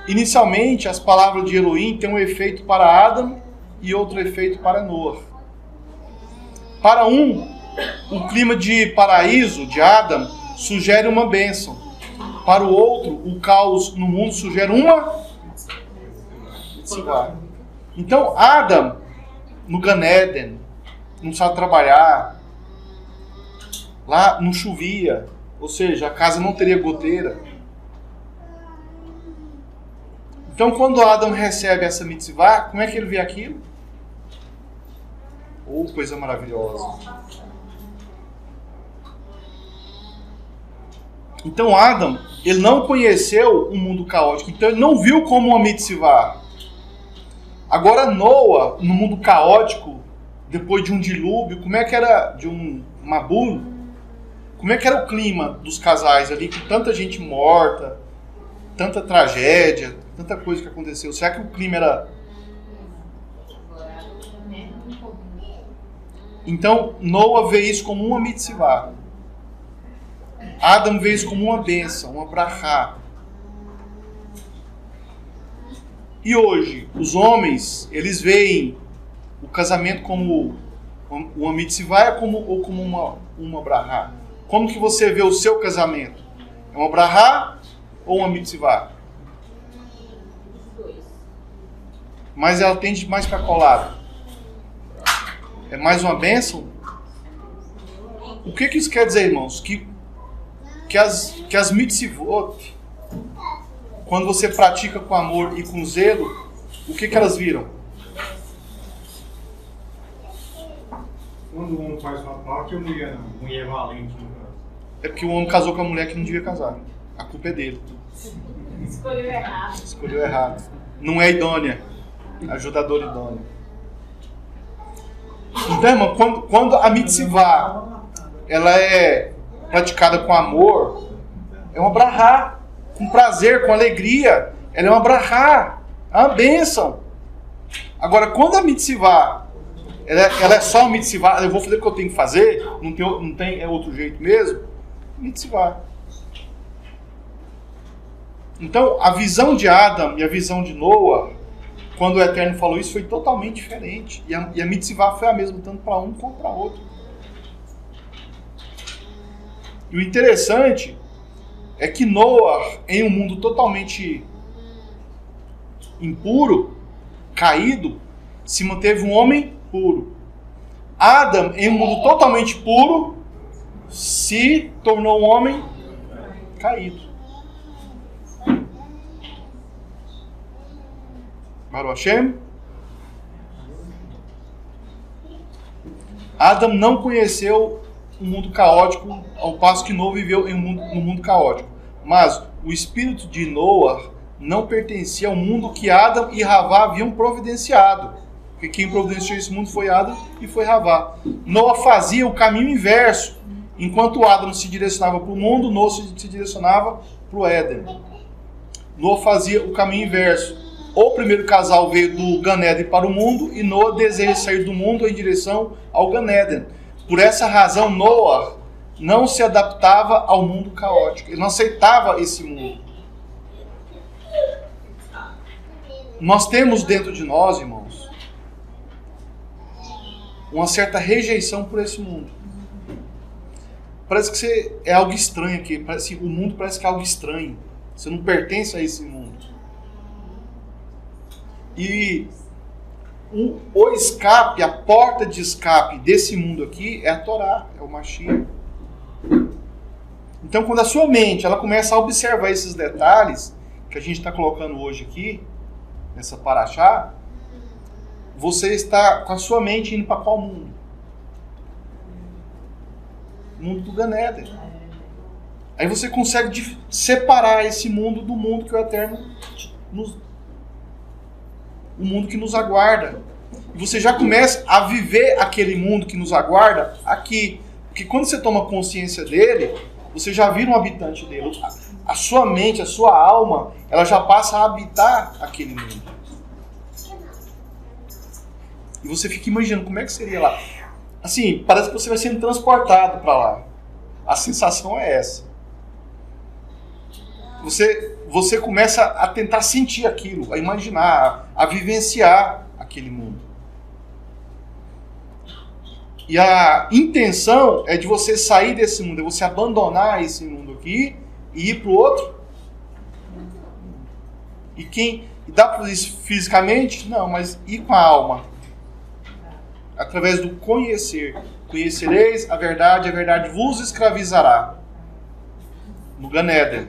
Inicialmente, as palavras de Elohim têm um efeito para Adão e outro efeito para Noa. Para um, o clima de paraíso de Adão sugere uma bênção. Para o outro, o caos no mundo sugere uma mitzvah. Então, Adão, no Gan Eden, não sabe trabalhar. Lá não chovia, ou seja, a casa não teria goteira. Então, quando Adão recebe essa mitzvah, como é que ele vê aquilo? Oh, coisa maravilhosa. Então, Adão, ele não conheceu um mundo caótico, então ele não viu como uma mitzvah. Agora, Noa, no mundo caótico, depois de um dilúvio, como é que era, de um Mabul, como é que era o clima dos casais ali, com tanta gente morta, tanta tragédia, tanta coisa que aconteceu? Será que o clima era... Então, Noa vê isso como uma mitzvah. Adão vê isso como uma bênção, uma brachá. E hoje, os homens, eles veem o casamento como uma mitzvah ou como uma brachá? Como que você vê o seu casamento? É uma brachá ou uma mitzvah? Mas ela tende mais para qual lado? É mais uma bênção? O que isso quer dizer, irmãos? Que as mitzvot, quando você pratica com amor e com zelo, o que elas viram? Quando o homem faz uma parte, a mulher não. A mulher é valente. É porque o homem casou com a mulher que não devia casar. A culpa é dele. Escolheu errado. Escolheu errado. Não é idônea. Ajudadora idônea. Então, irmão, quando a mitzvah ela é praticada com amor, é uma brachá. Com prazer, com alegria. Ela é uma brachá. É uma bênção. Agora, quando a mitzvah ela é só uma mitzvah, eu vou fazer o que eu tenho que fazer, não tem outro jeito mesmo, mitzvah. Então, a visão de Adão e a visão de Noa, quando o Eterno falou isso, foi totalmente diferente. E a mitzvah foi a mesma, tanto para um como para outro. E o interessante é que Noa, em um mundo totalmente impuro, caído, se manteve um homem puro. Adão, em um mundo totalmente puro, se tornou um homem caído. Baruch Hashem. Adão não conheceu um mundo caótico, ao passo que Noa viveu no mundo caótico. Mas o espírito de Noa não pertencia ao mundo que Adão e Havá haviam providenciado. Porque quem providenciou esse mundo foi Adão e foi Havá. Noa fazia o caminho inverso. Enquanto Adão se direcionava para o mundo, Noa se direcionava para o Éden. Noa fazia o caminho inverso. O primeiro casal veio do Gan Eden para o mundo e Noa deseja sair do mundo em direção ao Gan Eden. Por essa razão, Noa não se adaptava ao mundo caótico. Ele não aceitava esse mundo. Nós temos dentro de nós, irmãos, uma certa rejeição por esse mundo. Parece que é algo estranho aqui. O mundo parece que é algo estranho. Você não pertence a esse mundo. E o escape, a porta de escape desse mundo aqui é a Torá, é o Mashiach. Então, quando a sua mente ela começa a observar esses detalhes que a gente está colocando hoje aqui, nessa paraxá, você está com a sua mente indo para qual mundo? O mundo do Gan Eden. Aí você consegue separar esse mundo do mundo que o Eterno o mundo que nos aguarda. E você já começa a viver aquele mundo que nos aguarda aqui. Porque quando você toma consciência dele, você já vira um habitante dele. A sua mente, a sua alma, ela já passa a habitar aquele mundo. E você fica imaginando como é que seria lá. Assim, parece que você vai sendo transportado para lá. A sensação é essa. Você começa a tentar sentir aquilo, a imaginar, a vivenciar aquele mundo. E a intenção é de você sair desse mundo, é você abandonar esse mundo aqui e ir para o outro. E dá para fazer isso fisicamente? Não, mas ir com a alma. Através do conhecer. Conhecereis a verdade vos escravizará. No Gan Eden.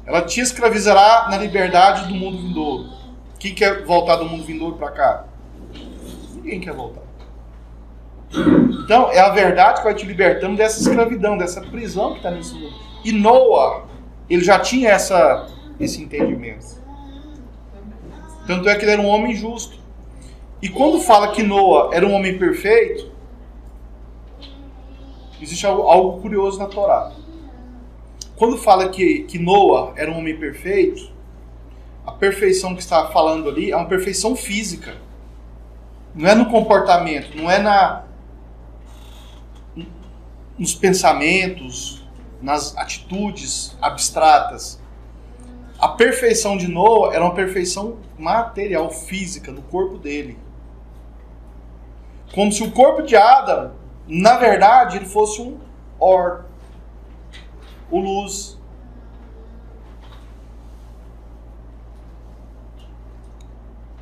Ela te escravizará na liberdade do mundo vindouro. Quem quer voltar do mundo vindouro para cá? Ninguém quer voltar. Então, é a verdade que vai te libertando dessa escravidão, dessa prisão que está nesse mundo. E Noah, ele já tinha esse entendimento. Tanto é que ele era um homem justo. E quando fala que Noah era um homem perfeito, existe algo curioso na Torá. Quando fala que Noah era um homem perfeito, a perfeição que está falando ali é uma perfeição física. Não é no comportamento, não é nos pensamentos, nas atitudes abstratas. A perfeição de Noah era uma perfeição material, física, no corpo dele. Como se o corpo de Adão, na verdade, ele fosse um Or, o luz.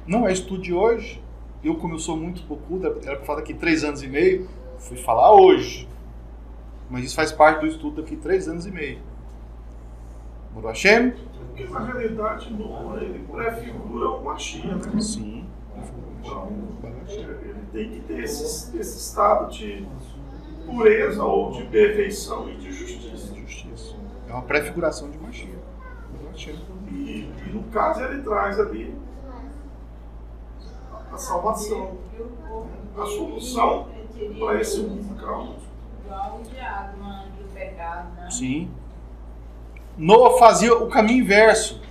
Não é estudo de hoje. Eu, como eu sou muito bocuda, era para falar daqui 3 anos e meio, fui falar hoje. Mas isso faz parte do estudo daqui 3 anos e meio. Baruch Hashem? Porque na realidade ele prefigura o Mashiach, né? Sim. Então, ele tem que ter esse estado de pureza ou de perfeição e de justiça. É uma prefiguração de Mashiach. E no caso ele traz ali a salvação, a solução para esse mundo caótico. Sim. Noah fazia o caminho inverso.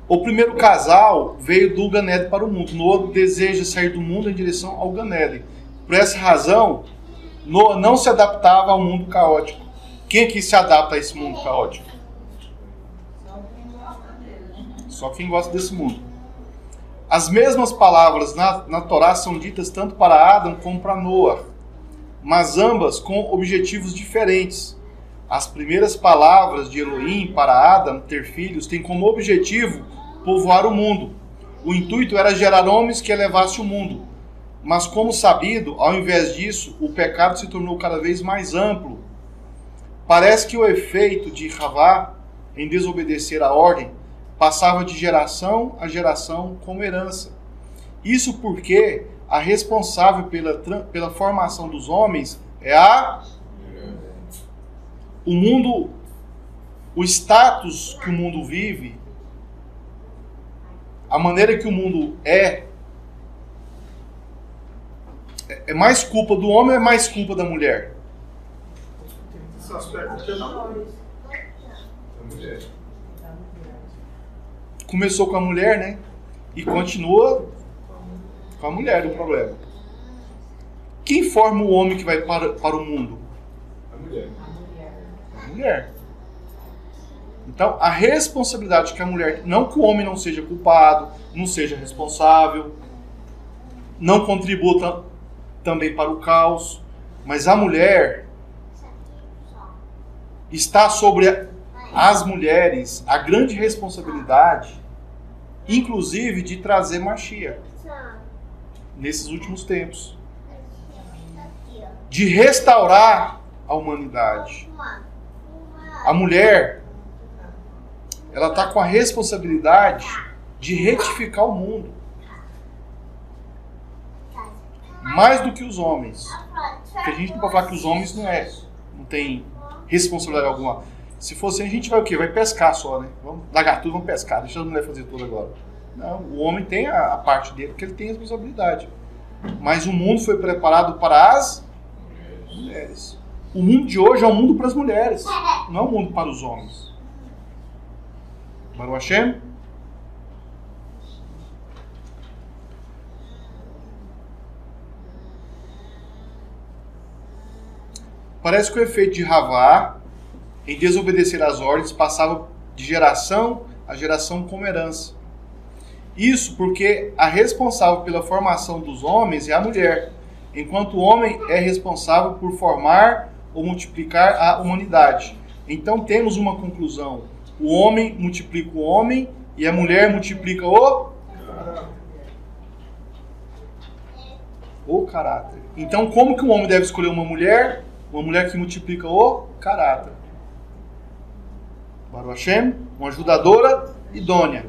O primeiro casal veio do Gan Eden para o mundo. Noah deseja sair do mundo em direção ao Gan Eden. Por essa razão, Noah não se adaptava ao mundo caótico. Quem aqui se adapta a esse mundo caótico? Só quem gosta desse mundo. As mesmas palavras na Torá são ditas tanto para Adão como para Noah, mas ambas com objetivos diferentes. As primeiras palavras de Elohim para Adão ter filhos têm como objetivo povoar o mundo. O intuito era gerar homens que elevassem o mundo. Mas, como sabido, ao invés disso, o pecado se tornou cada vez mais amplo. Parece que o efeito de Havá em desobedecer a ordem passava de geração a geração como herança. Isso porque a responsável pela formação dos homens é o mundo, o status que o mundo vive, a maneira que o mundo é mais culpa do homem ou é mais culpa da mulher? Esse aspecto que não. Começou com a mulher, né? E continua com a mulher o problema. Quem forma o homem que vai para o mundo? A mulher. A mulher. Então, a responsabilidade que a mulher... Não que o homem não seja culpado, não seja responsável, não contribua também para o caos, mas a mulher está sobre as mulheres a grande responsabilidade inclusive de trazer Mashiach nesses últimos tempos, de restaurar a humanidade. A mulher, ela está com a responsabilidade de retificar o mundo, mais do que os homens. Porque a gente não pode falar que os homens não tem responsabilidade alguma. Se fosse assim, a gente vai o quê? Vai pescar só, né? Vamos largar tudo, vamos pescar, deixa a mulher fazer tudo agora. Não, o homem tem a parte dele, porque ele tem responsabilidade. Mas o mundo foi preparado para as mulheres. O mundo de hoje é um mundo para as mulheres, não é um mundo para os homens. Baruch Hashem? Parece que o efeito de Havá em desobedecer às ordens passava de geração a geração como herança. Isso porque a responsável pela formação dos homens é a mulher, enquanto o homem é responsável por formar ou multiplicar a humanidade. Então temos uma conclusão: o homem multiplica o homem e a mulher multiplica o caráter. Então como que um homem deve escolher uma mulher? Uma mulher que multiplica o caráter. Baruch Hashem, uma ajudadora idônea.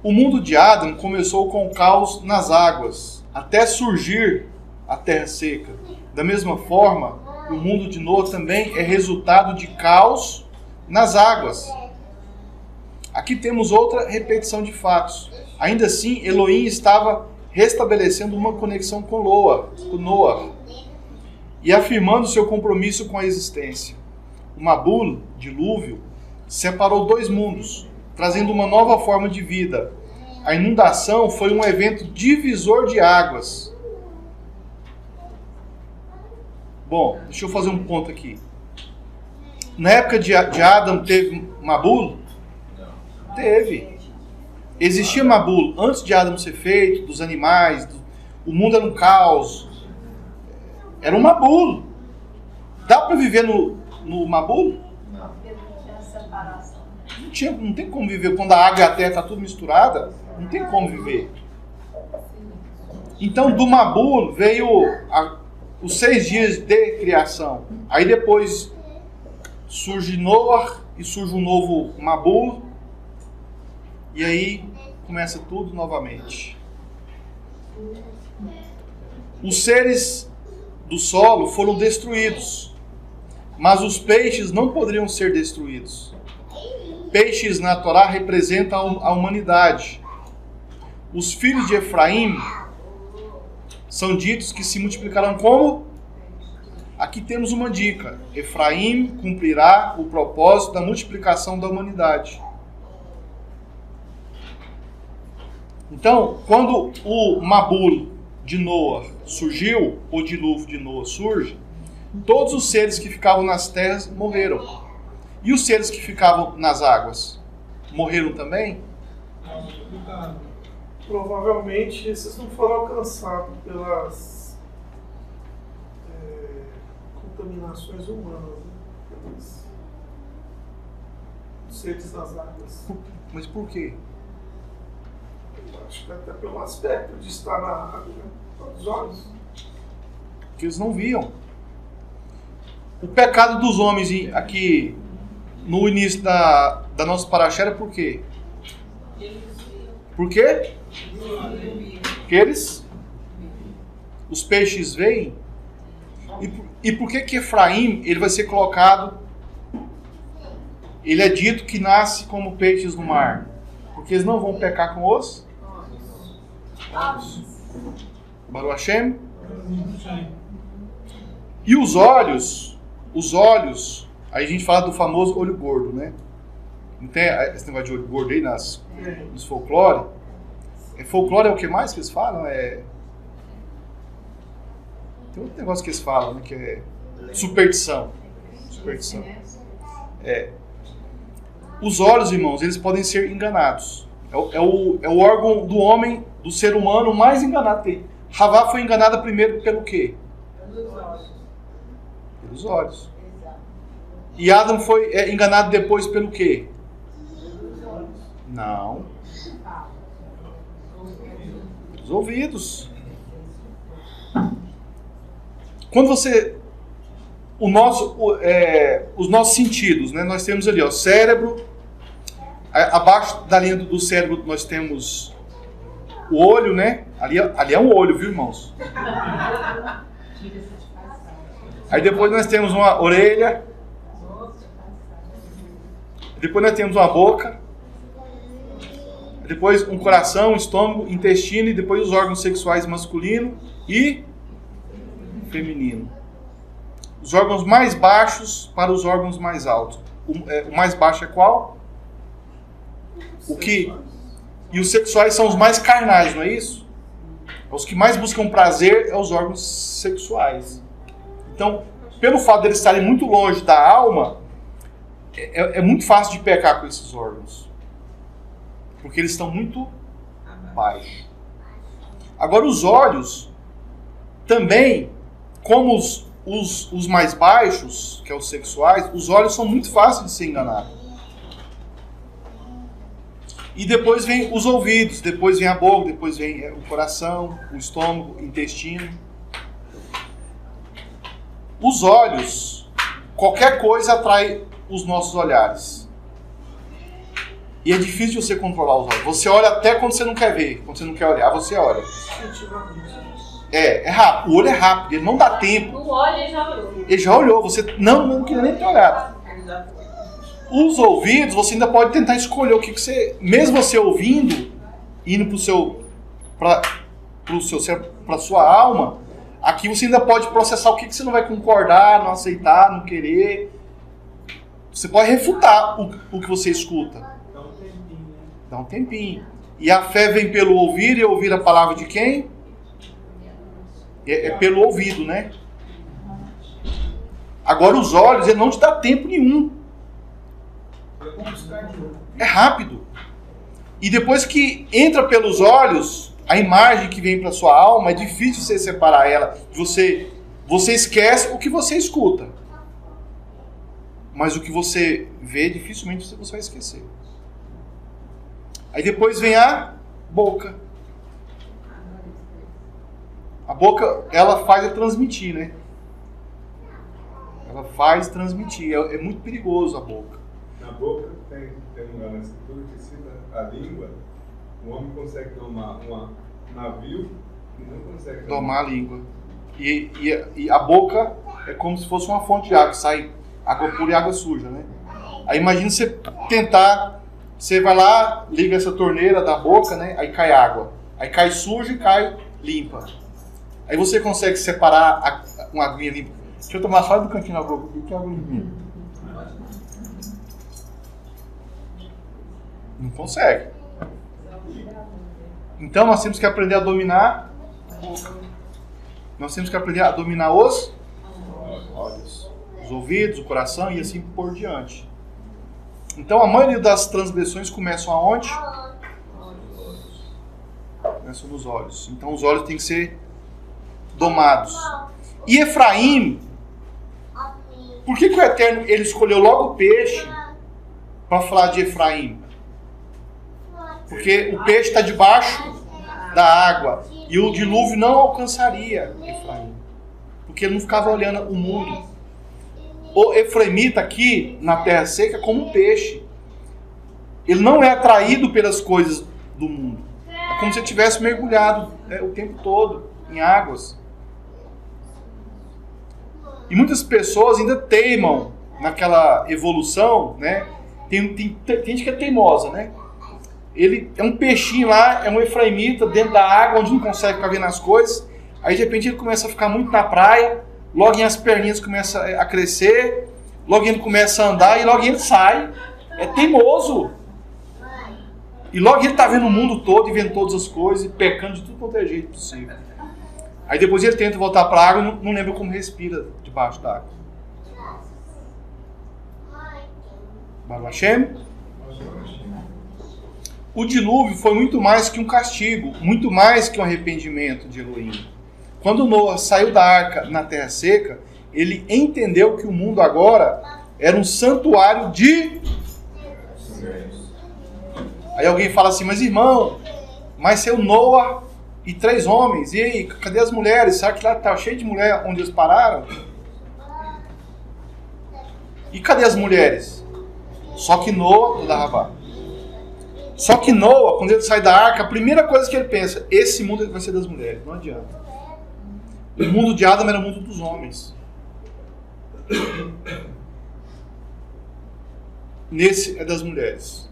O mundo de Adão começou com o caos nas águas, até surgir a terra seca. Da mesma forma, o mundo de Noé também é resultado de caos nas águas. Aqui temos outra repetição de fatos. Ainda assim, Elohim estava restabelecendo uma conexão com Noé, e afirmando seu compromisso com a existência. O Mabul, dilúvio, separou dois mundos, trazendo uma nova forma de vida. A inundação foi um evento divisor de águas. Bom, deixa eu fazer um ponto aqui. Na época de Adão teve Mabul? Teve. Existia Mabul antes de Adão ser feito, dos animais, o mundo era um caos. Era um Mabul. Dá para viver no Mabul? Não tem como viver. Quando a água e a terra estão tudo misturada, não tem como viver. Então do Mabul veio os 6 dias de criação. Aí depois surge Noé e surge um novo Mabul. E aí começa tudo novamente. Os seres do solo foram destruídos, mas os peixes não poderiam ser destruídos. Peixes na Torá representam a humanidade. Os filhos de Efraim são ditos que se multiplicarão como? Aqui temos uma dica: Efraim cumprirá o propósito da multiplicação da humanidade. Então, quando o Mabul de Noé surgiu, o dilúvio de Noé surge, todos os seres que ficavam nas terras morreram. E os seres que ficavam nas águas morreram também? Provavelmente esses não foram alcançados pelas contaminações humanas, né? Pelos seres das águas. Mas por quê? Acho que até pelo aspecto de estar na água, né? Os olhos. Que eles não viam. O pecado dos homens aqui no início da nossa paraxá era por quê? Por quê? Porque os peixes veem. E por que Efraim ele vai ser colocado? Ele é dito que nasce como peixes no mar. Porque eles não vão pecar com os Baruch Hashem. E os olhos, aí a gente fala do famoso olho gordo, né? Não tem esse negócio de olho gordo aí nos folclore? Folclore é o que mais que eles falam? Tem outro negócio que eles falam, né? Que é superstição. Os olhos, irmãos, eles podem ser enganados. É o órgão do homem, do ser humano mais enganado que tem. Havá foi enganada primeiro pelo quê? Pelos olhos. E Adão foi enganado depois pelo quê? Não. Os ouvidos. Quando você... os nossos sentidos, né? Nós temos ali, ó, cérebro. Abaixo da linha do cérebro nós temos o olho, né? Ali é um olho, viu, irmãos? Aí depois nós temos uma orelha. Depois nós temos uma boca. Depois um coração, um estômago, intestino e depois os órgãos sexuais masculino e feminino. Os órgãos mais baixos para os órgãos mais altos. O mais baixo é qual? E os sexuais são os mais carnais, não é isso? Os que mais buscam prazer são os órgãos sexuais. Então, pelo fato de eles estarem muito longe da alma, é muito fácil de pecar com esses órgãos. Porque eles estão muito baixos. Agora, os olhos, também, como os mais baixos, que são os sexuais, os olhos são muito fáceis de ser enganados. E depois vem os ouvidos, depois vem a boca, depois vem o coração, o estômago, o intestino. Os olhos, qualquer coisa atrai os nossos olhares. E é difícil de você controlar os olhos. Você olha até quando você não quer ver, quando você não quer olhar, você olha. É rápido, o olho é rápido, ele não dá tempo. No olho ele já olhou. Ele já olhou, você não queria nem ter olhado. Os ouvidos, você ainda pode tentar escolher o que você... Mesmo você ouvindo, indo para a sua alma, aqui você ainda pode processar o que você não vai concordar, não aceitar, não querer. Você pode refutar o que você escuta. Dá um tempinho, né? Dá um tempinho. E a fé vem pelo ouvir, e ouvir a palavra de quem? É pelo ouvido, né? Agora os olhos, ele não te dá tempo nenhum. É rápido. E depois que entra pelos olhos, a imagem que vem para sua alma, é difícil você separar ela. Você esquece o que você escuta. Mas o que você vê, dificilmente você vai esquecer. Aí depois vem a boca. A boca, ela faz transmitir, né? Ela faz transmitir. É muito perigoso a boca. Na boca tem um lugar na escritura que cita a língua. O homem consegue domar um navio e não consegue domar a língua. E a boca é como se fosse uma fonte de água. Sai água pura e água suja, né? Aí imagina você tentar... Você vai lá, liga essa torneira da boca, né? Aí cai água. Aí cai suja e cai limpa. Aí você consegue separar uma aguinha limpa. Deixa eu tomar só do cantinho da boca. O que é água limpinha? Não consegue. Então nós temos que aprender a dominar a boca. Nós temos que aprender a dominar os olhos, os ouvidos, o coração e assim por diante. Então a maioria das transgressões começam aonde? Começam nos olhos. Então os olhos têm que ser domados. E Efraim, por que o Eterno ele escolheu logo o peixe para falar de Efraim? Porque o peixe está debaixo da água. E o dilúvio não alcançaria Efraim. Porque ele não ficava olhando o mundo. O efraimita aqui na terra seca é como um peixe. Ele não é atraído pelas coisas do mundo. É como se ele tivesse mergulhado o tempo todo em águas. E muitas pessoas ainda teimam naquela evolução, né? Tem gente que é teimosa, né? Ele é um peixinho lá, é um efraimita dentro da água, onde não consegue ficar vendo as coisas. Aí de repente ele começa a ficar muito na praia, logo as perninhas começam a crescer, logo ele começa a andar e logo ele sai. É teimoso. E logo ele está vendo o mundo todo e vendo todas as coisas e pecando de tudo quanto é jeito possível. Aí depois ele tenta voltar para a água e não lembra como respira debaixo da água. Baruch Hashem. O dilúvio foi muito mais que um castigo, muito mais que um arrependimento de Elohim. Quando Noah saiu da arca na terra seca, ele entendeu que o mundo agora era um santuário de... Aí alguém fala assim, mas irmão, mas seu Noa e 3 homens, e aí, cadê as mulheres? Será que lá tá cheio de mulher onde eles pararam? E cadê as mulheres? Só que Noa, só que Noa, quando ele sai da arca, a primeira coisa que ele pensa, esse mundo vai ser das mulheres, não adianta. O mundo de Adão era o mundo dos homens. Nesse é das mulheres.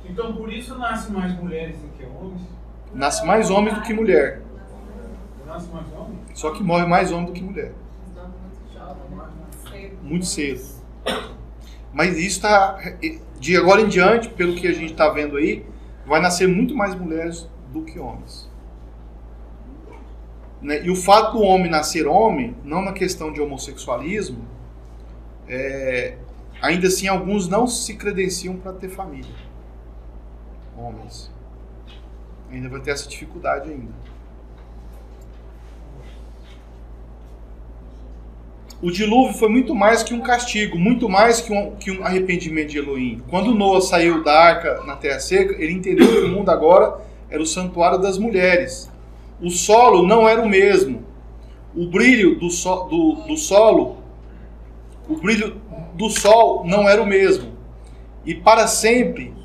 Então por isso nasce mais mulheres do que homens? Nasce mais homens do que mulher. Nasce mais homens? Só que morre mais homem do que mulher. Muito cedo. Mas isso está, de agora em diante, pelo que a gente está vendo aí, vai nascer muito mais mulheres do que homens. Né? E o fato do homem nascer homem, não na questão de homossexualismo, ainda assim alguns não se credenciam para ter família. Homens. Ainda vai ter essa dificuldade ainda. O dilúvio foi muito mais que um castigo, muito mais que um arrependimento de Elohim. Quando Noa saiu da arca na terra seca, ele entendeu que o mundo agora era o santuário das mulheres. O solo não era o mesmo. O brilho do solo, o brilho do sol não era o mesmo. E para sempre,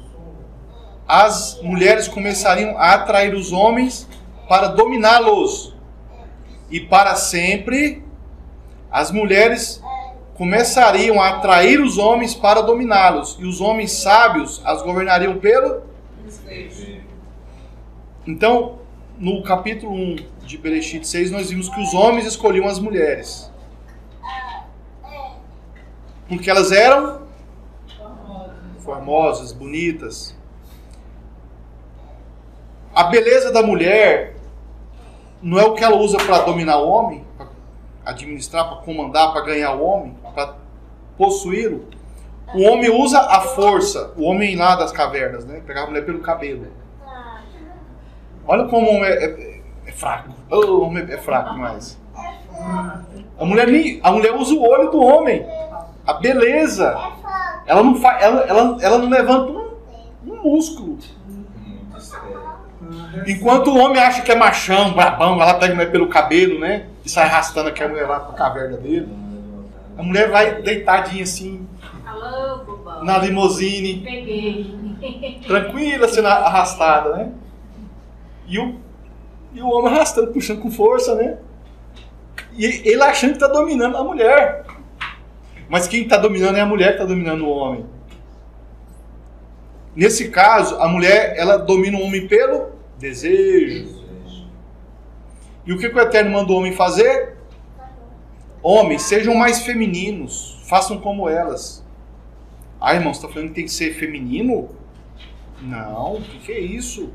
as mulheres começariam a atrair os homens para dominá-los. E para sempre, as mulheres começariam a atrair os homens para dominá-los. E os homens sábios as governariam pelo... Então, no capítulo 1 de Bereshit 6, nós vimos que os homens escolhiam as mulheres. Porque elas eram formosas, bonitas. A beleza da mulher não é o que ela usa para dominar o homem, para administrar, para comandar, para ganhar o homem, para possuí-lo. O homem usa a força. O homem lá das cavernas, né? Pegava a mulher pelo cabelo. Olha como o homem é fraco. O homem é fraco demais. A mulher usa o olho do homem. A beleza. Ela não levanta um músculo. Enquanto o homem acha que é machão, brabão, ela pega a mulher pelo cabelo, né? E sai arrastando aquela mulher lá pra caverna dele. A mulher vai deitadinha assim. Alô, bobão. Na limusine. Peguei. Tranquila, sendo arrastada, né? E o homem arrastando, puxando com força, né? E ele achando que tá dominando a mulher. Mas quem tá dominando é a mulher que tá dominando o homem. Nesse caso, a mulher, ela domina o homem pelo desejo. E o que o Eterno mandou o homem fazer? Homens, sejam mais femininos. Façam como elas. Ah, irmão, você está falando que tem que ser feminino? Não, o que é isso?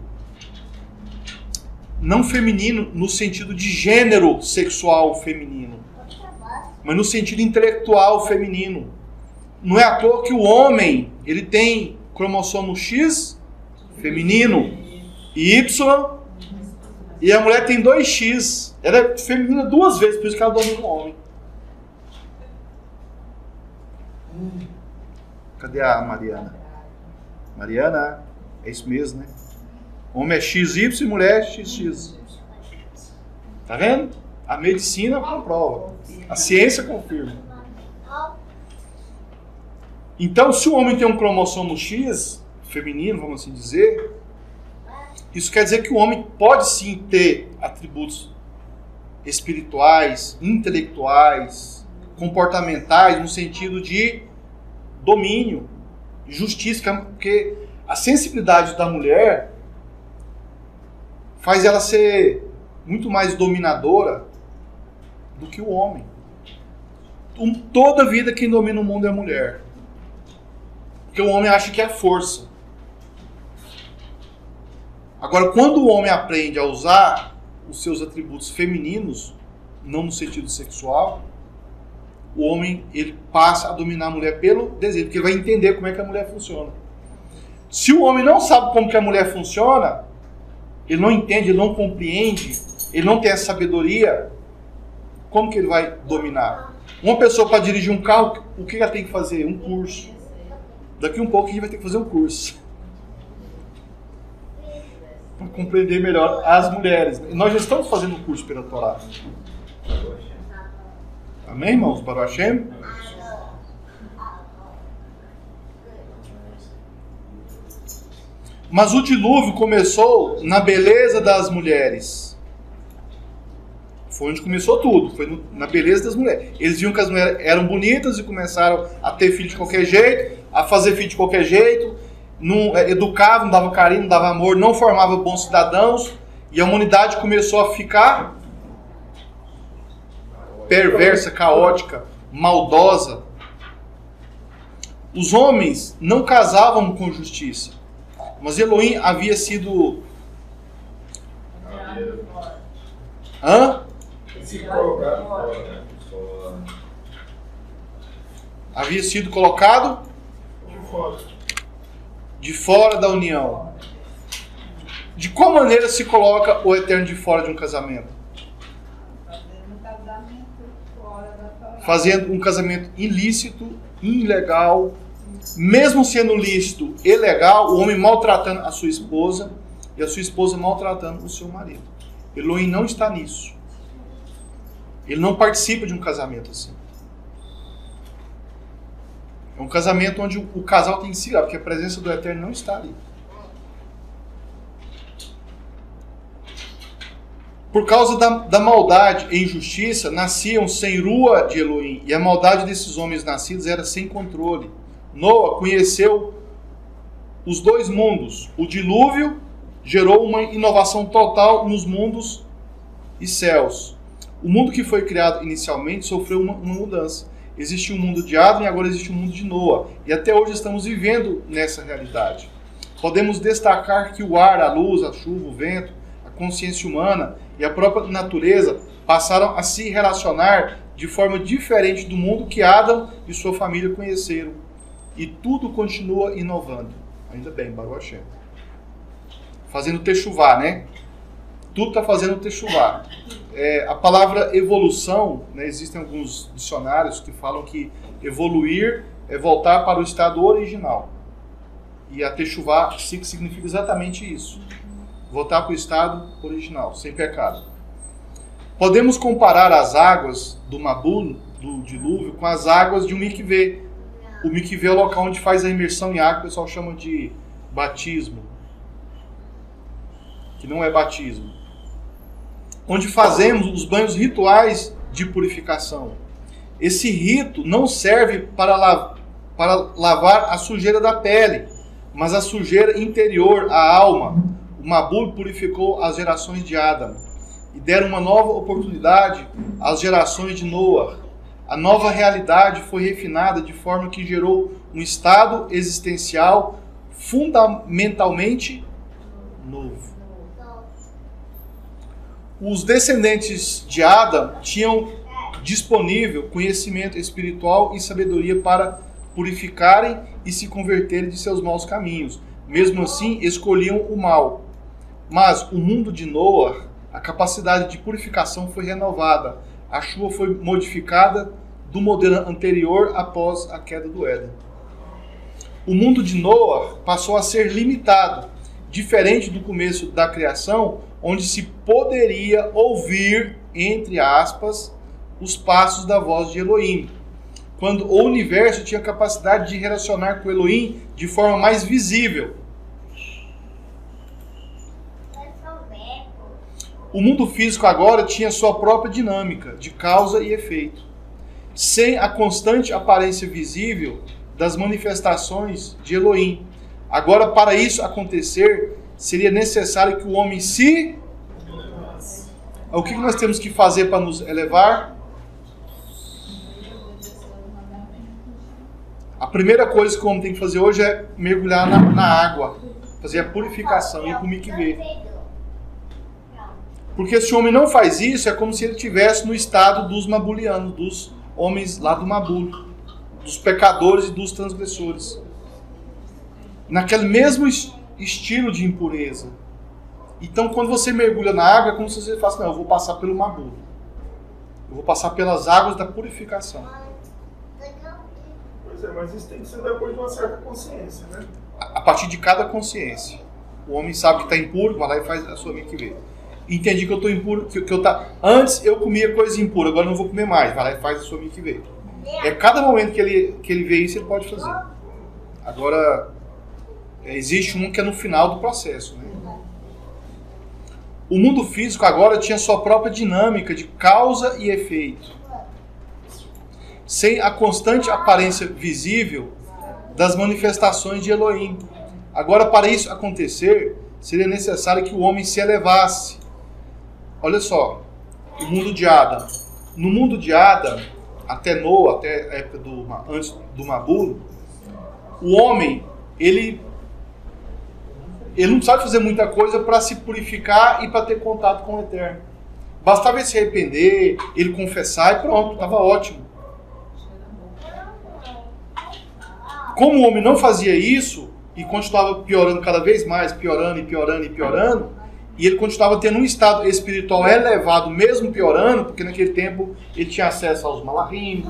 Não feminino no sentido de gênero sexual feminino, mas no sentido intelectual feminino. Não é à toa que o homem, ele tem cromossomo X feminino e Y, e a mulher tem 2X. Ela é feminina 2 vezes, por isso que ela domina o homem. Cadê a Mariana? Mariana, é isso mesmo, né? Homem é XY e mulher é XX. Tá vendo? A medicina comprova. A ciência confirma. Então, se o homem tem um cromossomo X, feminino, vamos assim dizer, isso quer dizer que o homem pode sim ter atributos espirituais, intelectuais, comportamentais, no sentido de domínio, justiça, porque a sensibilidade da mulher faz ela ser muito mais dominadora do que o homem. Toda vida quem domina o mundo é a mulher. Porque o homem acha que é força. Agora, quando o homem aprende a usar os seus atributos femininos, não no sentido sexual, o homem ele passa a dominar a mulher pelo desejo, porque ele vai entender como é que a mulher funciona. Se o homem não sabe como que a mulher funciona, ele não entende, ele não compreende, ele não tem essa sabedoria, como que ele vai dominar? Uma pessoa para dirigir um carro, o que ela tem que fazer? Um curso. Daqui um pouco a gente vai ter que fazer um curso. Para compreender melhor as mulheres. E nós já estamos fazendo um curso pela Torá. Amém, irmãos? Baruch Hashem? Mas o dilúvio começou na beleza das mulheres. Foi onde começou tudo. Foi na beleza das mulheres. Eles viam que as mulheres eram bonitas e começaram a ter filho de qualquer jeito, a fazer filho de qualquer jeito, não educavam, não davam carinho, não davam amor, não formavam bons cidadãos, e a humanidade começou a ficar perversa, caótica, maldosa. Os homens não casavam com justiça, mas Elohim havia sido... Havia sido colocado de fora da união. De qual maneira se coloca o Eterno de fora de um casamento? Fazendo um casamento ilícito, ilegal, mesmo sendo lícito e legal, o homem maltratando a sua esposa e a sua esposa maltratando o seu marido. Elohim não está nisso. Ele não participa de um casamento assim. É um casamento onde o casal tem que se virar, porque a presença do Eterno não está ali. Por causa da maldade e injustiça, nasciam sem rua de Elohim, e a maldade desses homens nascidos era sem controle. Noa conheceu os dois mundos. O dilúvio gerou uma inovação total nos mundos e céus. O mundo que foi criado inicialmente sofreu uma mudança. Existe um mundo de Adão e agora existe um mundo de Noa. E até hoje estamos vivendo nessa realidade. Podemos destacar que o ar, a luz, a chuva, o vento, a consciência humana e a própria natureza passaram a se relacionar de forma diferente do mundo que Adão e sua família conheceram. E tudo continua inovando. Ainda bem, Baruch Hashem. Fazendo techuvá, né? Tudo está fazendo techuvá. A palavra evolução, né, existem alguns dicionários que falam que evoluir é voltar para o estado original. E a techuvá significa exatamente isso. Voltar para o estado original, sem pecado. Podemos comparar as águas do Mabul, do dilúvio, com as águas de um mikvê. O mikvê é o local onde faz a imersão em água, o pessoal chama de batismo. Que não é batismo. Onde fazemos os banhos rituais de purificação. Esse rito não serve para lavar a sujeira da pele, mas a sujeira interior, a alma. O Mabul purificou as gerações de Adão e deram uma nova oportunidade às gerações de Noa. A nova realidade foi refinada de forma que gerou um estado existencial fundamentalmente novo. Os descendentes de Adão tinham disponível conhecimento espiritual e sabedoria para purificarem e se converterem de seus maus caminhos. Mesmo assim, escolhiam o mal. Mas o mundo de Noa, a capacidade de purificação foi renovada. A chuva foi modificada do modelo anterior após a queda do Éden. O mundo de Noa passou a ser limitado, diferente do começo da criação, onde se poderia ouvir, entre aspas, os passos da voz de Elohim, quando o universo tinha capacidade de relacionar com Elohim de forma mais visível. O mundo físico agora tinha sua própria dinâmica de causa e efeito, sem a constante aparência visível das manifestações de Elohim. Agora, para isso acontecer, seria necessário que o homem se... O que nós temos que fazer para nos elevar? A primeira coisa que o homem tem que fazer hoje é mergulhar na água, fazer a purificação, ir para o mikvê. Porque se o homem não faz isso, é como se ele estivesse no estado dos mabulianos, dos homens lá do Mabul, dos pecadores e dos transgressores. Naquele mesmo estilo de impureza. Então, quando você mergulha na água, é como se você falasse, não, eu vou passar pelo Mabul. Eu vou passar pelas águas da purificação. Pois é, mas isso tem que ser depois de uma certa consciência, né? A partir de cada consciência. O homem sabe que está impuro, vai lá e faz a sua mente ver. Entendi que eu estou impuro, antes eu comia coisa impura, agora não vou comer mais, vai lá e faz a sua mente ver. É cada momento que ele vê isso, ele pode fazer. Agora, existe um que é no final do processo, né? O mundo físico agora tinha sua própria dinâmica de causa e efeito, sem a constante aparência visível das manifestações de Elohim. Agora, para isso acontecer, seria necessário que o homem se elevasse. Olha só, o mundo de Adão. No mundo de Adão, até Noa, até a época antes do Mabul, o homem, ele não sabe fazer muita coisa para se purificar e para ter contato com o Eterno. Bastava ele se arrepender, ele confessar e pronto, estava ótimo. Como o homem não fazia isso e continuava piorando cada vez mais, piorando, e ele continuava tendo um estado espiritual elevado, mesmo piorando, porque naquele tempo ele tinha acesso aos malachim,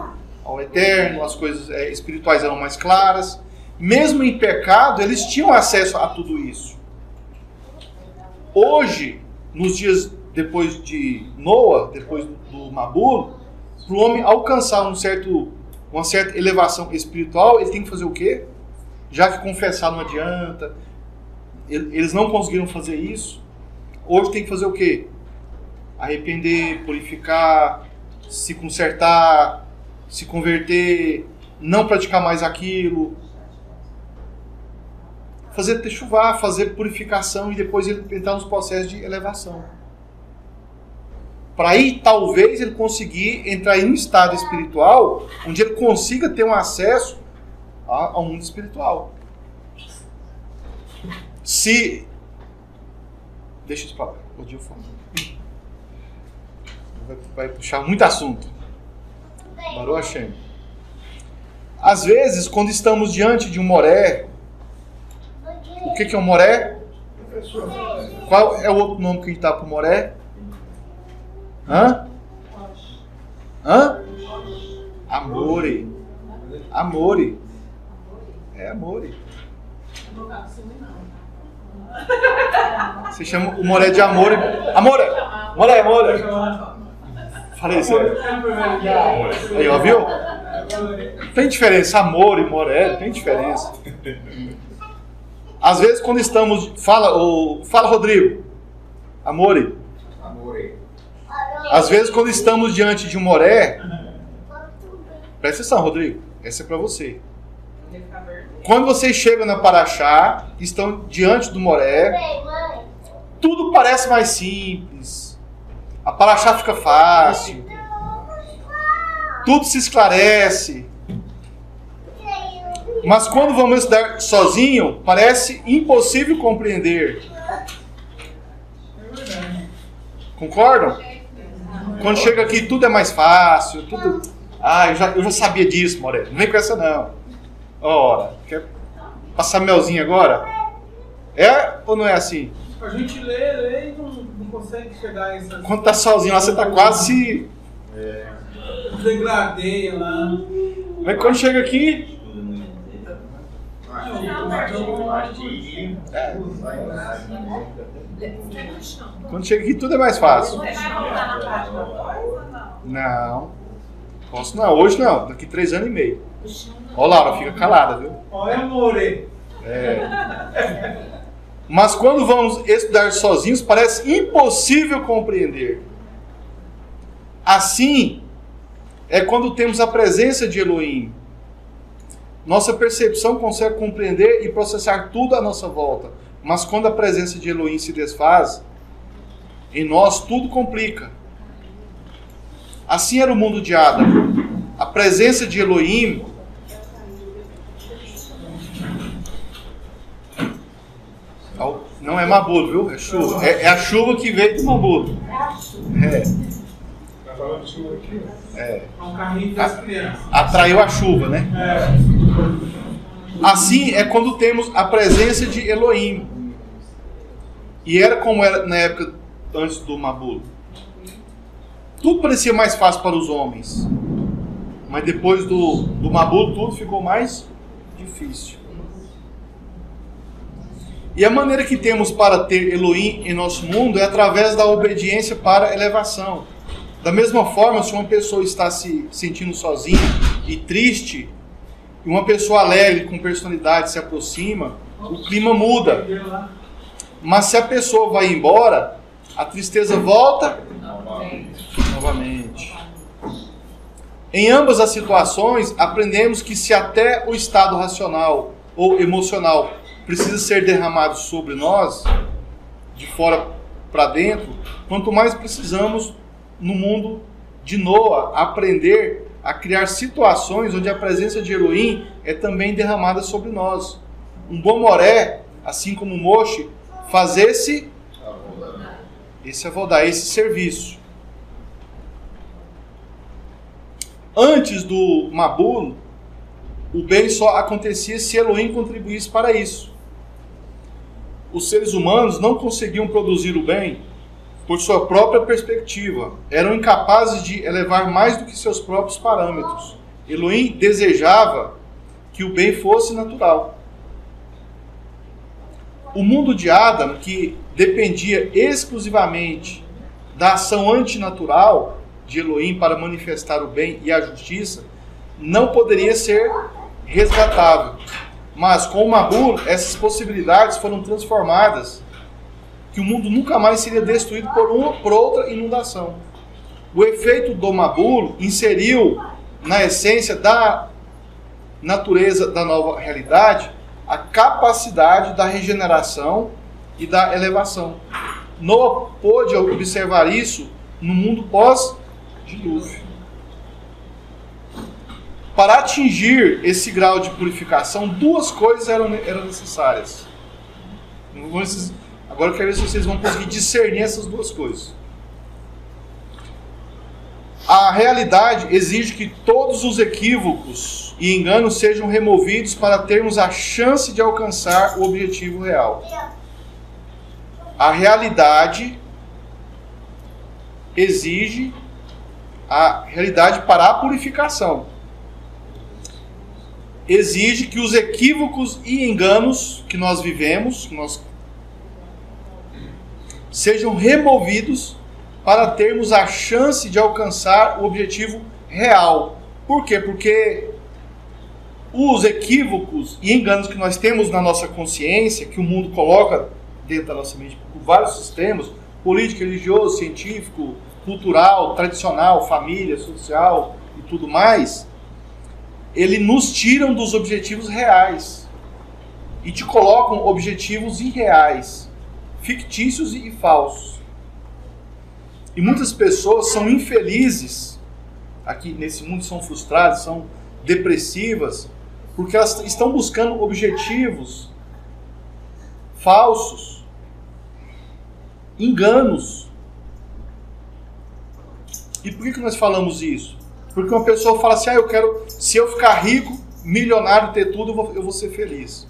ao Eterno, as coisas espirituais eram mais claras. Mesmo em pecado, eles tinham acesso a tudo isso. Hoje, nos dias depois de Noa, depois do Mabul, para o homem alcançar uma certa elevação espiritual, ele tem que fazer o quê? Já que confessar não adianta, eles não conseguiram fazer isso, hoje tem que fazer o quê? Arrepender, purificar, se consertar, se converter, não praticar mais aquilo, fazer techuvá, fazer purificação e depois ele entrar nos processos de elevação. Para aí, talvez, ele conseguir entrar em um estado espiritual onde ele consiga ter um acesso ao mundo espiritual. Deixa isso para lá, o dia eu falo. Vai puxar muito assunto. Baruch Hashem. Às vezes, quando estamos diante de um moré, o que é um moré? Qual é o outro nome que a gente dá para o moré? Hã? Amore. Amore. É amore. Você chama o moré de amore. Amore. Moré. Falei sério. Aí, ó, viu? Tem diferença. Amore e moré, tem diferença. Às vezes quando estamos... Fala Rodrigo. Amore. Às vezes quando estamos diante de um moré... Presta atenção, Rodrigo. Essa é para você. Quando vocês chegam na Paraxá, estão diante do moré, tudo parece mais simples. A Paraxá fica fácil. Tudo se esclarece. Mas quando vamos estudar sozinho, parece impossível compreender. Concordam? Quando chega aqui, tudo é mais fácil. Tudo... eu já sabia disso, Moré. Não vem com essa, não. Ora, quer passar melzinho agora? É ou não é assim? A gente lê e não consegue chegar a essa... Quando tá sozinho lá, você tá quase... Degradeia lá. Mas quando chega aqui... Quando chega aqui, tudo é mais fácil. Não. Posso não, hoje não. Daqui 3 anos e meio. Ó, Laura, fica calada, viu? Olha, amore. Mas quando vamos estudar sozinhos, parece impossível compreender. Assim, é quando temos a presença de Elohim. Nossa percepção consegue compreender e processar tudo à nossa volta. Mas quando a presença de Elohim se desfaz, em nós tudo complica. Assim era o mundo de Adão. A presença de Elohim não é Mabul, viu? É chuva. É a chuva que veio do Mabul. Tá falando de chuva aqui? É um carrinho das crianças. Atraiu a chuva, né? Assim é quando temos a presença de Elohim. E era como era na época antes do Mabul. tudo parecia mais fácil para os homens. Mas depois do Mabul, tudo ficou mais difícil. E a maneira que temos para ter Elohim em nosso mundo é através da obediência para elevação. Da mesma forma, se uma pessoa está se sentindo sozinha e triste, e uma pessoa alegre, com personalidade, se aproxima, o clima muda. Mas se a pessoa vai embora, a tristeza volta novamente. Em ambas as situações, aprendemos que se até o estado racional ou emocional precisa ser derramado sobre nós, de fora para dentro, quanto mais precisamos, no mundo de Noah, aprender a criar situações onde a presença de Elohim é também derramada sobre nós. Um bom moré, assim como o Moshe, faz esse avodá, esse serviço. Antes do Mabul, o bem só acontecia se Elohim contribuísse para isso. Os seres humanos não conseguiam produzir o bem por sua própria perspectiva. Eram incapazes de elevar mais do que seus próprios parâmetros. Elohim desejava que o bem fosse natural. O mundo de Adam, que dependia exclusivamente da ação antinatural de Elohim para manifestar o bem e a justiça, não poderia ser resgatável. Mas com o Mabul, essas possibilidades foram transformadas, que o mundo nunca mais seria destruído por outra inundação. O efeito do Mabul inseriu na essência da natureza da nova realidade a capacidade da regeneração e da elevação. Noah pôde observar isso no mundo pós-dilúvio. Para atingir esse grau de purificação, duas coisas eram necessárias. Agora eu quero ver se vocês vão conseguir discernir essas duas coisas. A realidade exige que todos os equívocos e enganos sejam removidos para termos a chance de alcançar o objetivo real. A realidade exige a realidade para a purificação. Exige que os equívocos e enganos que nós vivemos, sejam removidos para termos a chance de alcançar o objetivo real. Por quê? Porque os equívocos e enganos que nós temos na nossa consciência, que o mundo coloca dentro da nossa mente, por vários sistemas, político, religioso, científico, cultural, tradicional, família, social e tudo mais, ele nos tiram dos objetivos reais e te colocam objetivos irreais, fictícios e falsos. E muitas pessoas são infelizes, aqui nesse mundo são frustradas, são depressivas, porque elas estão buscando objetivos falsos, enganos. E por que nós falamos isso? Porque uma pessoa fala assim, se eu ficar rico, milionário, ter tudo, eu vou ser feliz.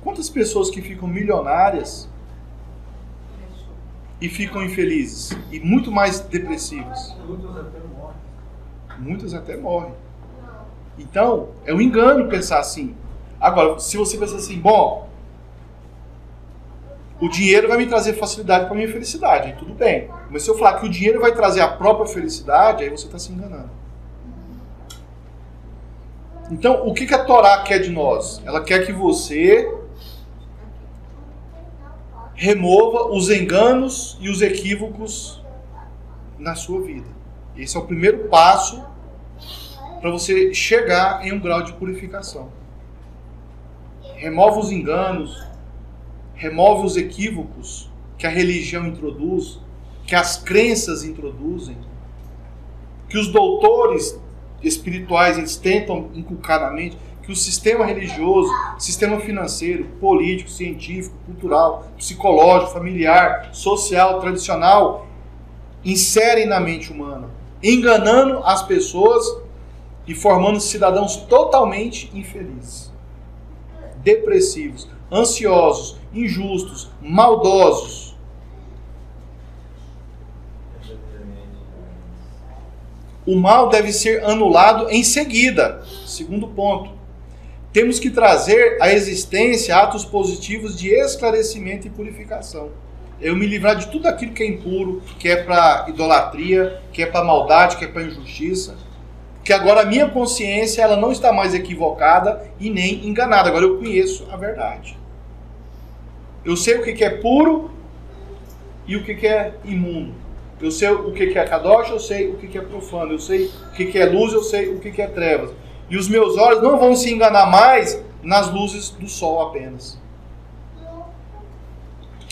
Quantas pessoas que ficam milionárias e ficam infelizes? E muito mais depressivas? Muitas até morrem. Então, é um engano pensar assim. Agora, se você pensar assim, bom, o dinheiro vai me trazer facilidade para a minha felicidade, aí tudo bem. Mas se eu falar que o dinheiro vai trazer a própria felicidade, aí você está se enganando. Então, o que a Torá quer de nós? Ela quer que você remova os enganos e os equívocos na sua vida. Esse é o primeiro passo para você chegar em um grau de purificação. Remove os enganos, remove os equívocos que a religião introduz, que as crenças introduzem, que os doutores espirituais eles tentam inculcar na mente, que o sistema religioso, sistema financeiro, político, científico, cultural, psicológico, familiar, social, tradicional, inserem na mente humana, enganando as pessoas e formando cidadãos totalmente infelizes, depressivos, ansiosos, injustos, maldosos. o mal deve ser anulado em seguida. Segundo ponto. Temos que trazer à existência atos positivos de esclarecimento e purificação. Eu me livrar de tudo aquilo que é impuro, que é para idolatria, que é para maldade, que é para injustiça. Porque agora a minha consciência ela não está mais equivocada e nem enganada. Agora eu conheço a verdade. Eu sei o que é puro e o que é imundo. Eu sei o que é kadosh, eu sei o que é profano. Eu sei o que é luz, eu sei o que é trevas. E os meus olhos não vão se enganar mais nas luzes do sol apenas.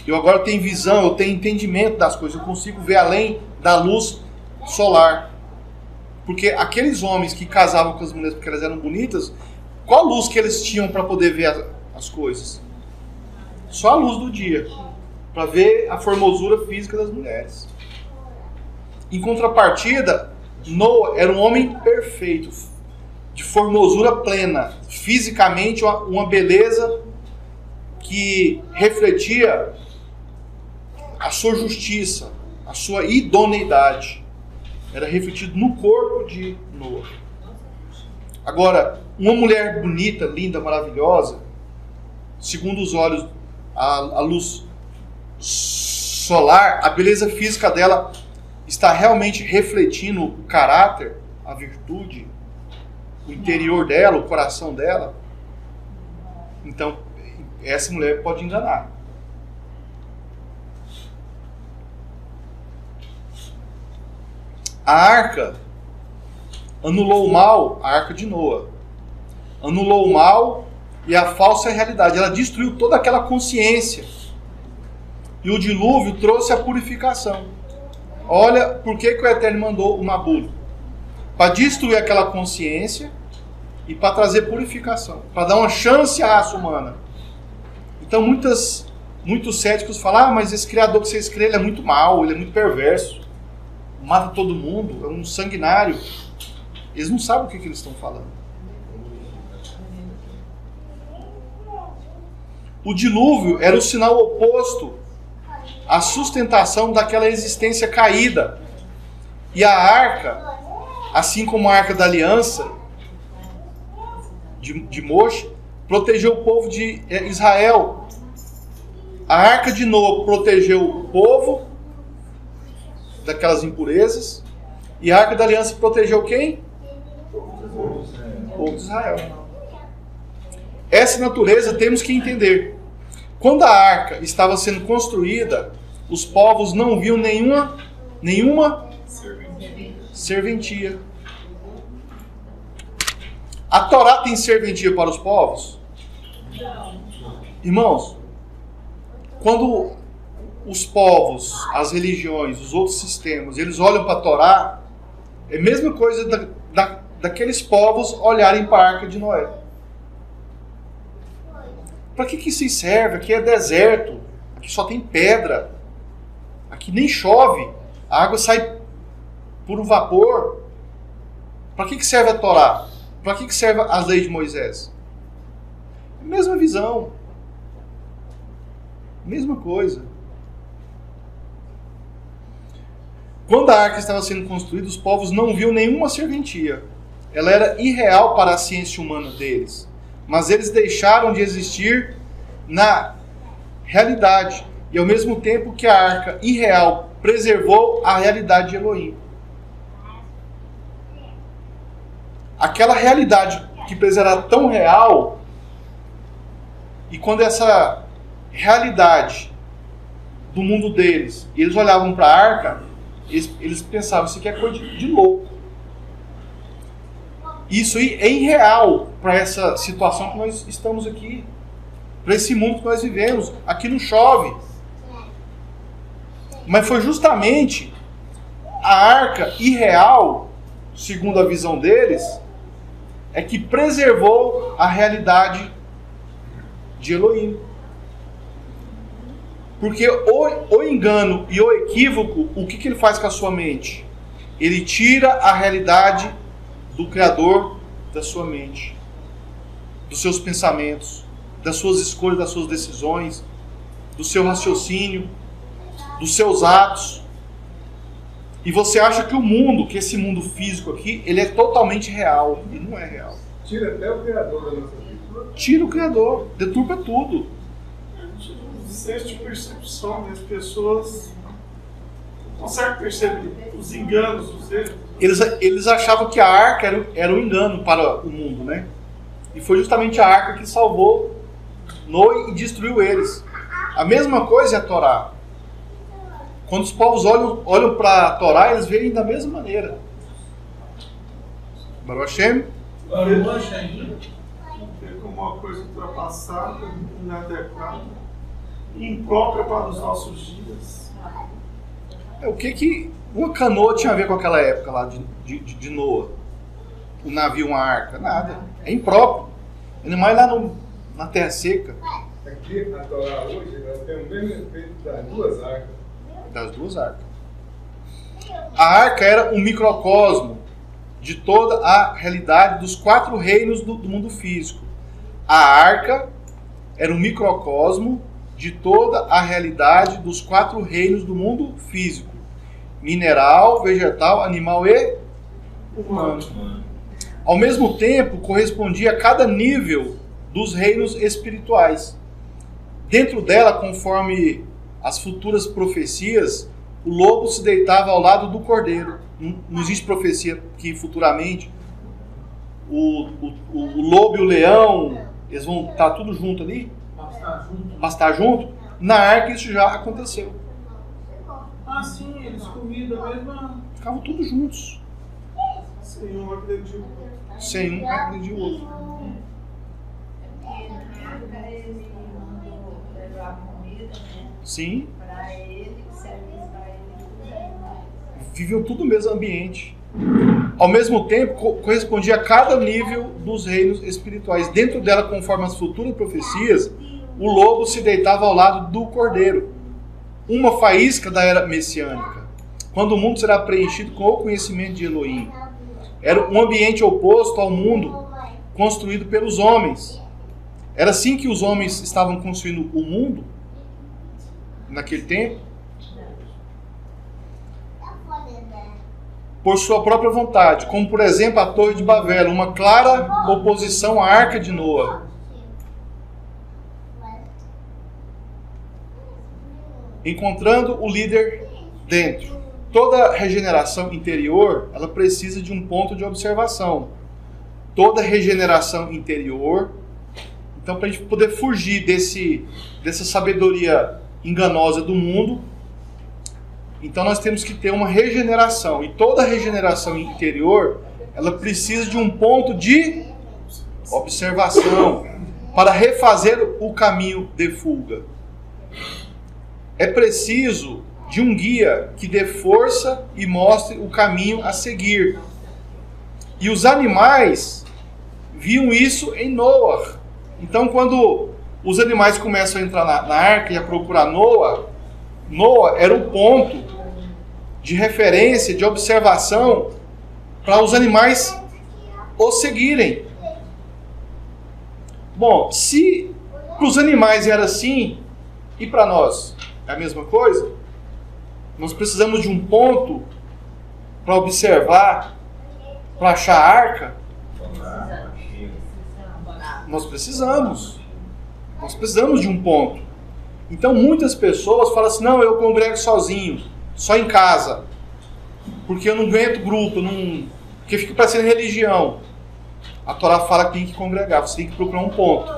Eu agora tenho visão, eu tenho entendimento das coisas. Eu consigo ver além da luz solar. Porque aqueles homens que casavam com as mulheres porque elas eram bonitas, qual luz que eles tinham para poder ver as coisas? Só a luz do dia. Para ver a formosura física das mulheres. Em contrapartida, Noa era um homem perfeito, de formosura plena, fisicamente uma beleza que refletia a sua justiça, a sua idoneidade. Era refletido no corpo de Noa. Agora, uma mulher bonita, linda, maravilhosa, segundo os olhos, a luz solar, a beleza física dela está realmente refletindo o caráter, a virtude, o interior dela, o coração dela. Então, essa mulher pode enganar. A arca anulou o mal, a arca de Noa. Anulou o mal e a falsa realidade. Ela destruiu toda aquela consciência. E o dilúvio trouxe a purificação. Olha por que o Eterno mandou o Mabul. Para destruir aquela consciência e para trazer purificação. Para dar uma chance à raça humana. Então muitos céticos falam, mas esse criador que vocês creem, ele é muito mau, ele é muito perverso. Mata todo mundo, é um sanguinário. Eles não sabem o que eles estão falando. O dilúvio era o sinal oposto à sustentação daquela existência caída. E a arca, assim como a arca da aliança de Moshe, protegeu o povo de Israel. A arca de Noa protegeu o povo daquelas impurezas. E a arca da aliança protegeu quem? O povo de Israel. Essa natureza temos que entender. Quando a arca estava sendo construída, os povos não viam nenhuma serventia. A Torá tem serventia para os povos? Irmãos, quando os povos, as religiões, os outros sistemas, eles olham para a Torá, é a mesma coisa daqueles povos olharem para a arca de Noé. Para que isso serve? Aqui é deserto, aqui só tem pedra, aqui nem chove, a água sai por um vapor. Para que serve a Torá? Para que serve as leis de Moisés? Mesma visão. Mesma coisa. Quando a arca estava sendo construída, os povos não viam nenhuma serventia. Ela era irreal para a ciência humana deles. Mas eles deixaram de existir na realidade. E ao mesmo tempo que a arca irreal preservou a realidade de Elohim. Aquela realidade que era tão real, e quando essa realidade do mundo deles, eles olhavam para a arca, eles pensavam, isso aqui é coisa de louco. Isso aí é irreal para essa situação que nós estamos aqui, para esse mundo que nós vivemos. Aqui não chove. Mas foi justamente a arca irreal, segundo a visão deles, é que preservou a realidade de Elohim. Porque o engano e o equívoco, o que ele faz com a sua mente? Ele tira a realidade do Criador da sua mente, dos seus pensamentos, das suas escolhas, das suas decisões, do seu raciocínio, dos seus atos. E você acha que o mundo, que esse mundo físico aqui, ele é totalmente real. E não é real. Tira até o Criador da nossa vida. Tira o Criador, deturpa tudo. Senso de percepção, né? As pessoas não conseguem perceber os enganos, os erros. Eles achavam que a arca era um engano para o mundo, né? E foi justamente a arca que salvou Noé e destruiu eles. A mesma coisa é a Torá. Quando os povos olham para a Torá, eles veem da mesma maneira. Baruch Hashem. Vê como uma coisa ultrapassada, inadequada, imprópria para os nossos dias. O que uma canoa tinha a ver com aquela época lá de Noé? O navio, uma arca? Nada. É impróprio. Ainda mais lá na terra seca. Aqui na Torá hoje, nós temos o mesmo efeito das duas arcas. Das duas arcas. A arca era um microcosmo de toda a realidade dos 4 reinos do mundo físico. A arca era um microcosmo de toda a realidade dos 4 reinos do mundo físico: mineral, vegetal, animal e humano. Ao mesmo tempo, correspondia a cada nível dos reinos espirituais. Dentro dela, conforme as futuras profecias, o lobo se deitava ao lado do cordeiro. Não existe profecia que futuramente o lobo e o leão, eles vão estar tudo junto ali? Pastar junto? Na arca isso já aconteceu. Ah, sim, eles comiam da mesma... Ficavam todos juntos. Sem um agredir o outro. Sem um agredir o outro. Eles mandou levar comida, né? Sim. Para ele, serviço para ele. Viviam tudo no mesmo ambiente. Ao mesmo tempo, correspondia a cada nível dos reinos espirituais. Dentro dela, conforme as futuras profecias, o lobo se deitava ao lado do cordeiro. Uma faísca da era messiânica. Quando o mundo será preenchido com o conhecimento de Elohim. Era um ambiente oposto ao mundo construído pelos homens. Era assim que os homens estavam construindo o mundo naquele tempo? Por sua própria vontade, como por exemplo a Torre de Babel, uma clara oposição à Arca de Noé. Encontrando o líder dentro. Toda regeneração interior, ela precisa de um ponto de observação. Toda regeneração interior. Então, para a gente poder fugir dessa sabedoria enganosa do mundo, então nós temos que ter uma regeneração. E toda regeneração interior, ela precisa de um ponto de observação para refazer o caminho de fuga. É preciso de um guia que dê força e mostre o caminho a seguir. E os animais viam isso em Noé. Então, quando os animais começam a entrar na arca e a procurar Noé era o ponto de referência, de observação, para os animais o seguirem. Bom, se para os animais era assim, e para nós é a mesma coisa? Nós precisamos de um ponto para observar, para achar a arca? Nós precisamos de um ponto. Então muitas pessoas falam assim: não, eu congrego sozinho, só em casa, porque eu não aguento grupo, porque fica parecendo religião. A Torá fala que tem que congregar, você tem que procurar um ponto.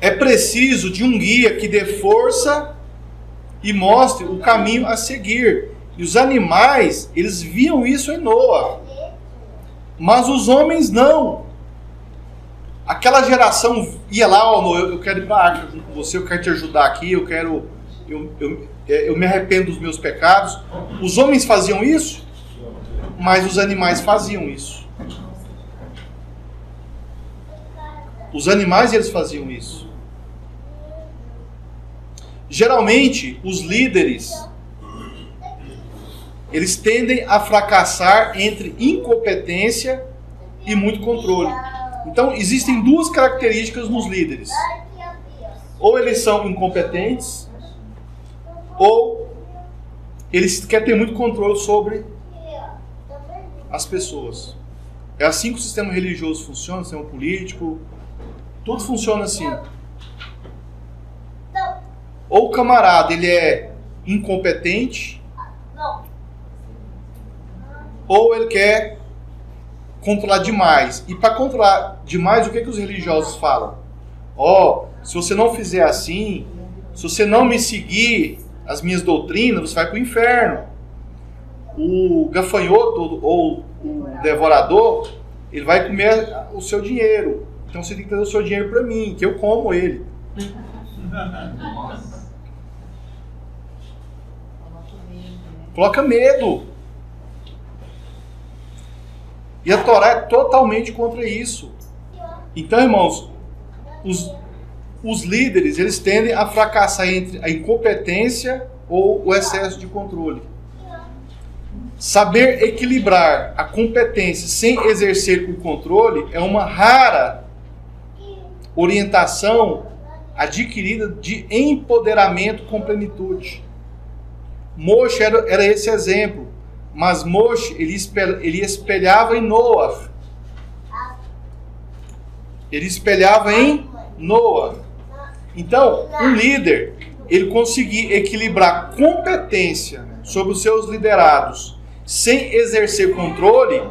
É preciso de um guia que dê força e mostre o caminho a seguir. E os animais, eles viam isso em Noé. Mas os homens não. Aquela geração ia lá: ó, Noé, eu quero ir para a arca junto com você, eu quero te ajudar aqui, eu me arrependo dos meus pecados. Os homens faziam isso, mas os animais faziam isso. Os animais, eles faziam isso. Geralmente, os líderes, eles tendem a fracassar entre incompetência e muito controle. Então, existem duas características nos líderes. Ou eles são incompetentes, ou ele quer ter muito controle sobre as pessoas. É assim que o sistema religioso funciona, o sistema político, tudo funciona assim. Ou o camarada, ele é incompetente, ou ele quer controlar demais. E para controlar demais, o que os religiosos falam? Se você não fizer assim, se você não me seguir as minhas doutrinas, você vai para o inferno. O gafanhoto ou o devorador, ele vai comer o seu dinheiro. Então você tem que trazer o seu dinheiro para mim, que eu como ele. Coloca medo. E a Torá é totalmente contra isso. Então, irmãos, os líderes, eles tendem a fracassar entre a incompetência ou o excesso de controle. Saber equilibrar a competência sem exercer o controle é uma rara orientação adquirida de empoderamento com plenitude. Moshe era esse exemplo, mas Moshe ele espelhava em Noah. Ele espelhava em Noah. Então, um líder, ele conseguir equilibrar competência sobre os seus liderados sem exercer controle,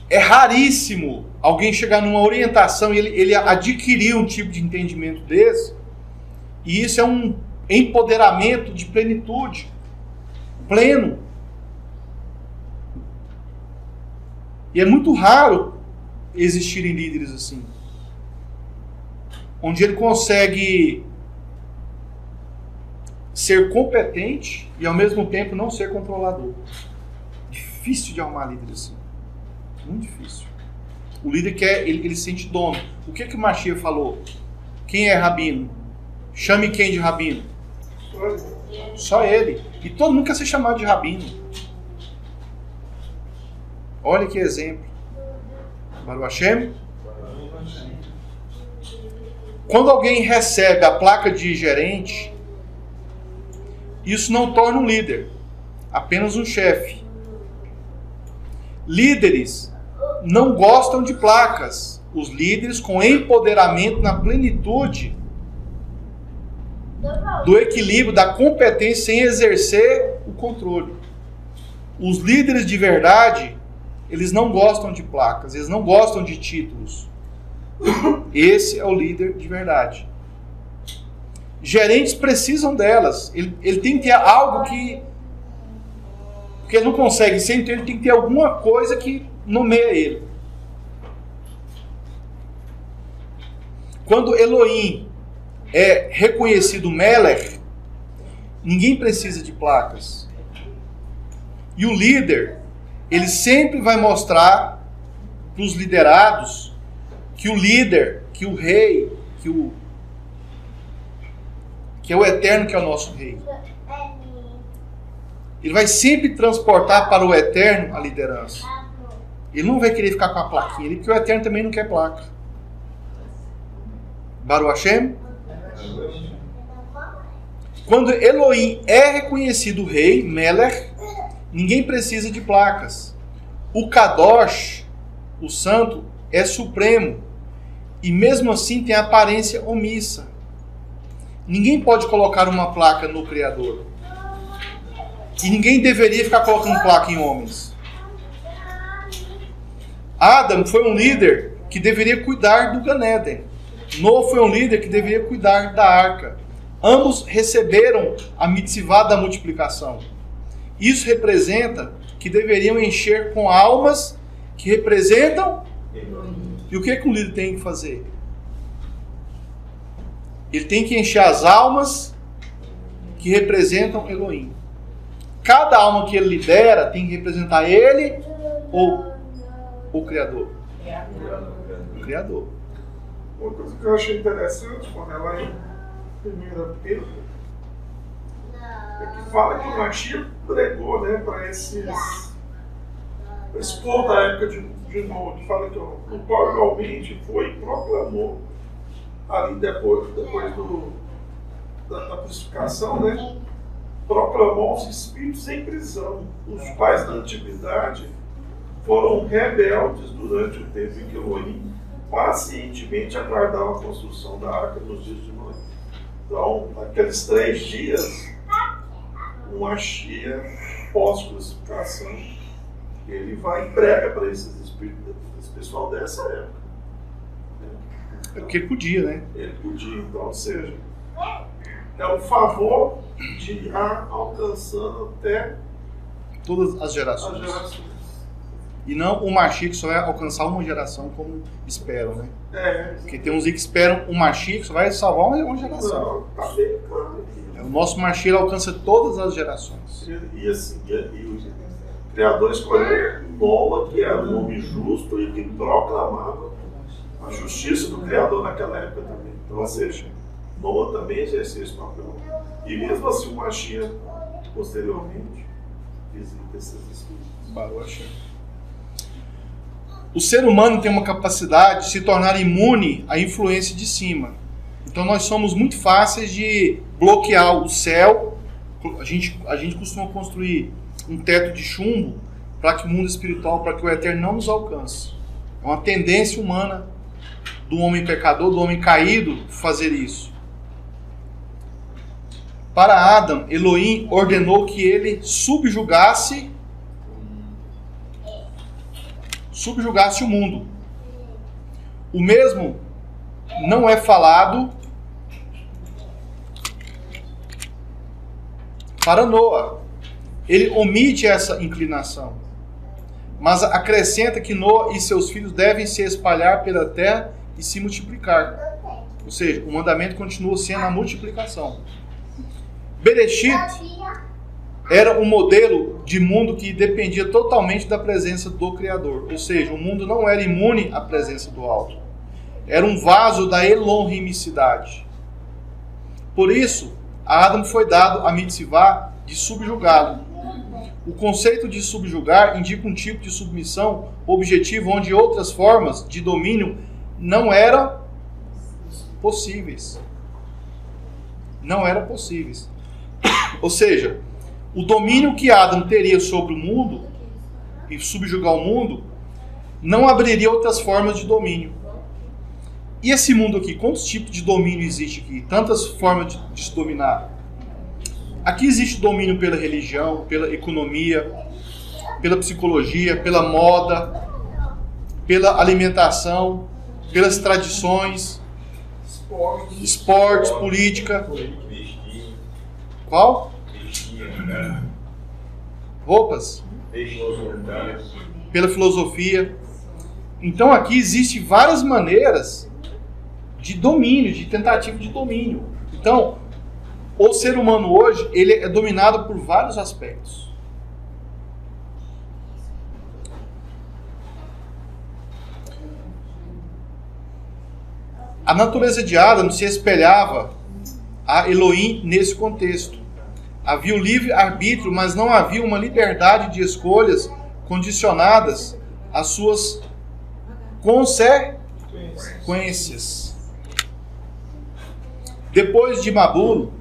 é raríssimo alguém chegar numa orientação e ele adquirir um tipo de entendimento desse, e isso é um empoderamento de plenitude, pleno. E é muito raro existirem líderes assim, onde ele consegue ser competente e ao mesmo tempo não ser controlador. Difícil de arrumar líder assim. Muito difícil. O líder ele se sente dono. O que o Mashiach falou? Quem é rabino? Chame quem de rabino? Só ele. E todo mundo quer ser chamado de rabino. Olha que exemplo. Baruch Hashem. Quando alguém recebe a placa de gerente, isso não torna um líder, apenas um chefe. Líderes não gostam de placas. Os líderes com empoderamento na plenitude do equilíbrio, da competência sem exercer o controle. Os líderes de verdade, eles não gostam de placas, eles não gostam de títulos. Esse é o líder de verdade. Gerentes precisam delas. Ele tem que ter algo que... Porque ele não consegue ser, então ele tem que ter alguma coisa que nomeia ele. Quando Elohim é reconhecido Melech, ninguém precisa de placas. E o líder, ele sempre vai mostrar para os liderados que o líder, que o rei, que é o eterno, que é o nosso rei. Ele vai sempre transportar para o eterno a liderança. Ele não vai querer ficar com a plaquinha, porque o eterno também não quer placa. Baruch Hashem. Quando Elohim é reconhecido rei, Melech, ninguém precisa de placas. O Kadosh, o santo, é supremo. E mesmo assim tem aparência omissa. Ninguém pode colocar uma placa no Criador. E ninguém deveria ficar colocando placa em homens. Adam foi um líder que deveria cuidar do Gan Eden. Noah foi um líder que deveria cuidar da arca. Ambos receberam a mitzvah da multiplicação. Isso representa que deveriam encher com almas que representam. E o que um líder tem que fazer? Ele tem que encher as almas que representam Elohim. Cada alma que ele lidera tem que representar ele ou o Criador? O Criador. Uma coisa que eu achei interessante quando ela em 1 Pedro é que fala que o Mashiach pregou, né, para esse povo da época de Noé, que fala que o qual igualmente foi e proclamou ali depois da crucificação, né, proclamou os espíritos em prisão, os quais na antiguidade foram rebeldes durante o tempo em que Elohim pacientemente aguardava a construção da arca nos dias de Noé. Então, naqueles 3 dias, um Mashiach pós-crucificação, ele vai e prega para esses espíritos, esse pessoal dessa época. É porque ele podia, né? Ele podia, então, ou seja, é um favor de ir alcançando até Todas as as gerações. gerações. E não o Mashiach que só vai alcançar uma geração como esperam, né? É, Porque tem uns aí que esperam o Mashiach que só vai salvar uma geração. não, tá bem claro aqui. O nosso Mashiach alcança todas as gerações. E assim, o Criador escolheu Noa, que era um homem justo e que proclamava a justiça do Criador naquela época também. Então, ou seja, Noa também exercia esse papel. E mesmo assim, o Mashiach, posteriormente, visita esses espíritos. Baruch. O ser humano tem uma capacidade de se tornar imune à influência de cima. Então nós somos muito fáceis de bloquear o céu. A gente costuma construir um teto de chumbo para que o mundo espiritual, para que o eterno não nos alcance. É uma tendência humana do homem pecador, do homem caído, fazer isso. Para Adão, Elohim ordenou que ele subjugasse o mundo. O mesmo não é falado para Noa. Ele omite essa inclinação, mas acrescenta que Noa e seus filhos devem se espalhar pela terra e se multiplicar. Ou seja, o mandamento continua sendo a multiplicação. Bereshit era um modelo de mundo que dependia totalmente da presença do Criador. Ou seja, o mundo não era imune à presença do Alto. Era um vaso da Elohimicidade. Por isso, a Adão foi dado a mitzvah de subjugá-lo. O conceito de subjugar indica um tipo de submissão objetivo onde outras formas de domínio não eram possíveis. Não eram possíveis. Ou seja, o domínio que Adão teria sobre o mundo e subjugar o mundo não abriria outras formas de domínio. E esse mundo aqui, quantos tipos de domínio existe aqui? Tantas formas de se dominar. Aqui existe domínio pela religião, pela economia, pela psicologia, pela moda, pela alimentação, pelas tradições, esportes, política. Qual? Roupas. Pela filosofia. Então aqui existem várias maneiras de domínio, de tentativa de domínio. Então, o ser humano hoje, ele é dominado por vários aspectos. A natureza de Adão se espelhava a Elohim nesse contexto. Havia o livre-arbítrio, mas não havia uma liberdade de escolhas condicionadas às suas consequências. Depois de Mabul,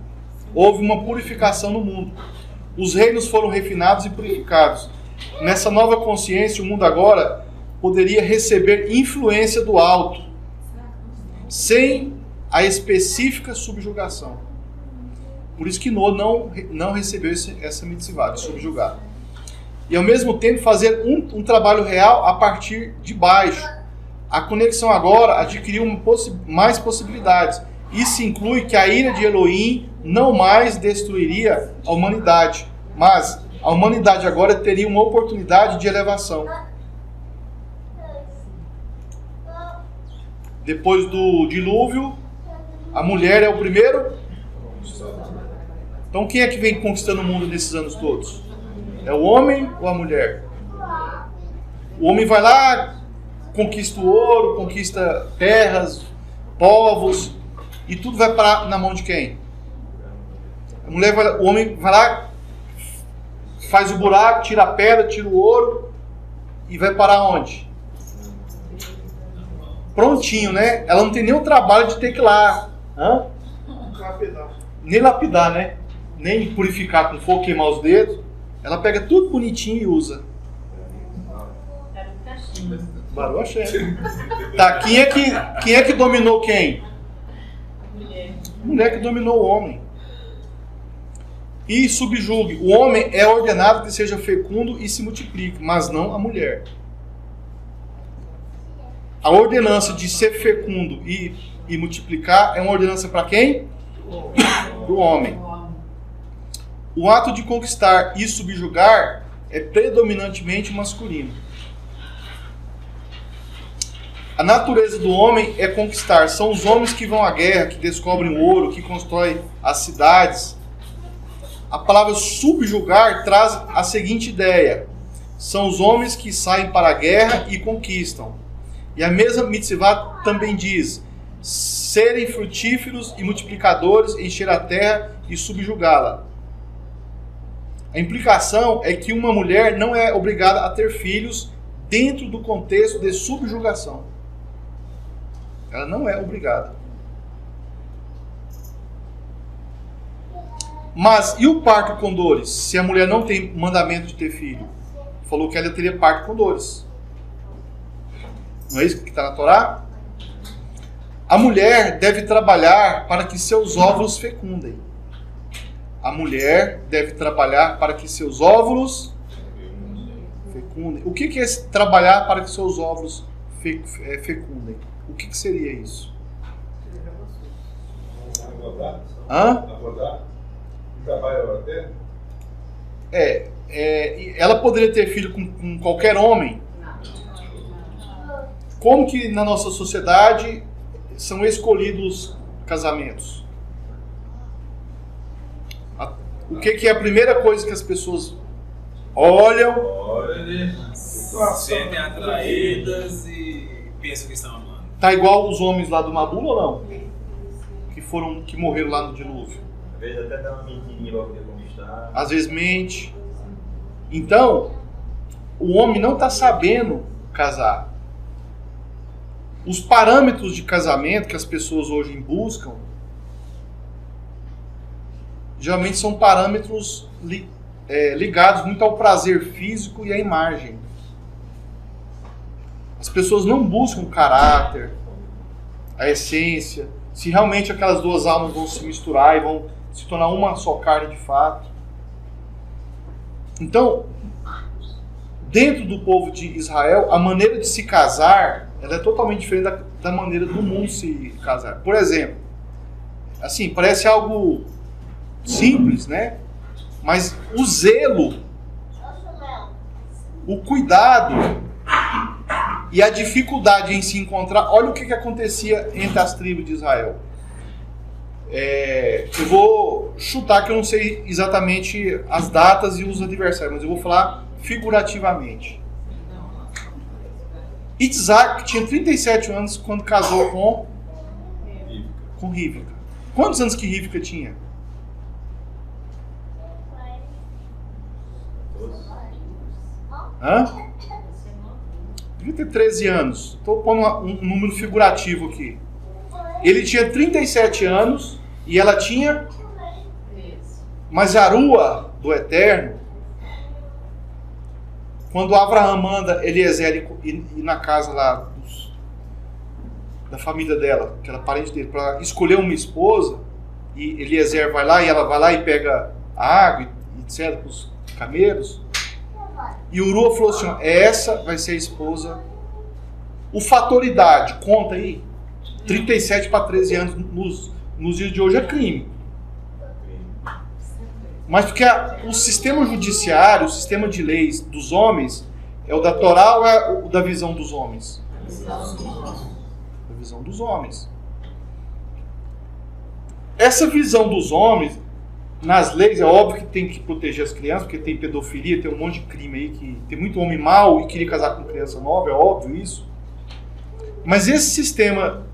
houve uma purificação no mundo. Os reinos foram refinados e purificados. Nessa nova consciência, o mundo agora poderia receber influência do alto, sem a específica subjugação. Por isso que Noa não recebeu essa mitzvah de subjugar. E ao mesmo tempo fazer um trabalho real a partir de baixo. A conexão agora adquiriu mais possibilidades. Isso inclui que a ira de Elohim não mais destruiria a humanidade, mas a humanidade agora teria uma oportunidade de elevação. Depois do dilúvio, a mulher é o primeiro. Então quem é que vem conquistando o mundo nesses anos todos? É o homem ou a mulher? O homem vai lá, conquista o ouro, conquista terras, povos, e tudo vai parar na mão de quem? O homem vai lá, faz o buraco, tira a pedra, tira o ouro, e vai parar onde? prontinho, né? Ela não tem nem o trabalho de ter que ir lá. Nem lapidar, né? Nem purificar com fogo, queimar os dedos. Ela pega tudo bonitinho e usa. Barulho achei. Tá, quem é que dominou quem? Mulher que dominou o homem. E subjugue. O homem é ordenado que seja fecundo e se multiplique, mas não a mulher. A ordenança de ser fecundo e multiplicar é uma ordenança para quem? Para o homem. O ato de conquistar e subjugar é predominantemente masculino. A natureza do homem é conquistar. São os homens que vão à guerra, que descobrem o ouro, que constroem as cidades. A palavra subjugar traz a seguinte ideia. São os homens que saem para a guerra e conquistam. E a mesma mitzvah também diz, serem frutíferos e multiplicadores, encher a terra e subjugá-la. A implicação é que uma mulher não é obrigada a ter filhos dentro do contexto de subjugação. Ela não é obrigada. Mas, e o parto com dores? Se a mulher não tem mandamento de ter filho? Falou que ela teria parto com dores. Não é isso que está na Torá? A mulher deve trabalhar para que seus óvulos fecundem. A mulher deve trabalhar para que seus óvulos fecundem. O que é trabalhar para que seus óvulos fecundem? O que seria isso? Hã? Ela poderia ter filho com qualquer homem? Como que na nossa sociedade são escolhidos casamentos? O que é a primeira coisa que as pessoas olham? Sentem atraídas e pensam que estão amando. Tá igual os homens lá do Mabula ou não? Que morreram lá no dilúvio. Às vezes até dá uma mentirinha para poder conquistar. Às vezes mente. Então, o homem não está sabendo casar. Os parâmetros de casamento que as pessoas hoje buscam, geralmente são parâmetros ligados muito ao prazer físico e à imagem. As pessoas não buscam o caráter, a essência, se realmente aquelas duas almas vão se misturar e vão se tornar uma só carne de fato. Então, dentro do povo de Israel, a maneira de se casar ela é totalmente diferente da maneira do mundo se casar. Por exemplo, assim, parece algo simples, né? Mas o zelo, o cuidado e a dificuldade em se encontrar. Olha o que acontecia entre as tribos de Israel. Eu vou chutar que eu não sei exatamente as datas e os adversários, mas eu vou falar figurativamente. Isaac tinha 37 anos quando casou com Rívika. Quantos anos que Rívika tinha? Devia ter 13 anos. Estou pondo um número figurativo aqui. Ele tinha 37 anos e ela tinha... Mas a rua do Eterno, quando Abraão manda Eliezer ir na casa lá da família dela, que era parente dele, para escolher uma esposa, e Eliezer vai lá e ela vai lá e pega a água, etc., para os camelos, e Urua falou assim, essa vai ser a esposa. O fator idade, conta aí, 37 para 13 anos nos dias de hoje é crime. Mas porque o sistema judiciário, o sistema de leis dos homens, é o da Torá ou é o da visão dos homens? Da visão dos homens. Essa visão dos homens, nas leis, é óbvio que tem que proteger as crianças, porque tem pedofilia, tem um monte de crime aí, que tem muito homem mau e queria casar com criança nova, é óbvio isso. Mas esse sistema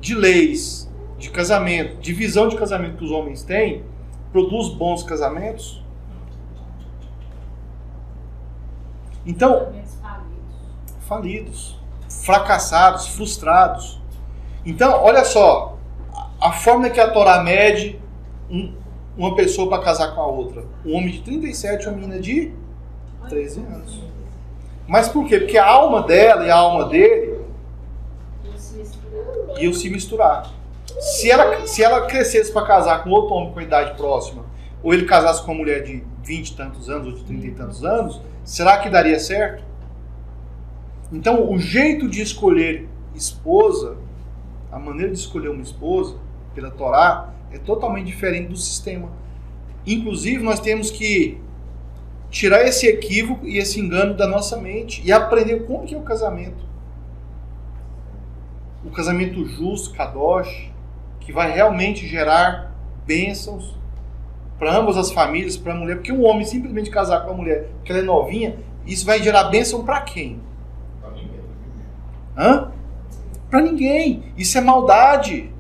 de leis, de casamento, de visão de casamento que os homens têm, produz bons casamentos? Então, falidos. fracassados, frustrados. Então, olha só, a forma que a Torá mede uma pessoa para casar com a outra. Um homem de 37 e uma menina de 13 anos. Mas por quê? Porque a alma dela e a alma dele iam se misturar. Se ela crescesse para casar com outro homem com idade próxima, ou ele casasse com uma mulher de 20 e tantos anos, ou de 30 e tantos anos, será que daria certo? Então, o jeito de escolher esposa, a maneira de escolher uma esposa, pela Torá, é totalmente diferente do sistema. Inclusive, nós temos que tirar esse equívoco e esse engano da nossa mente e aprender como que é o casamento. O casamento justo, kadosh, que vai realmente gerar bênçãos para ambas as famílias, para a mulher. Porque um homem simplesmente casar com a mulher, porque ela é novinha, isso vai gerar bênção para quem? Para ninguém. Hã? Para ninguém. Isso é maldade.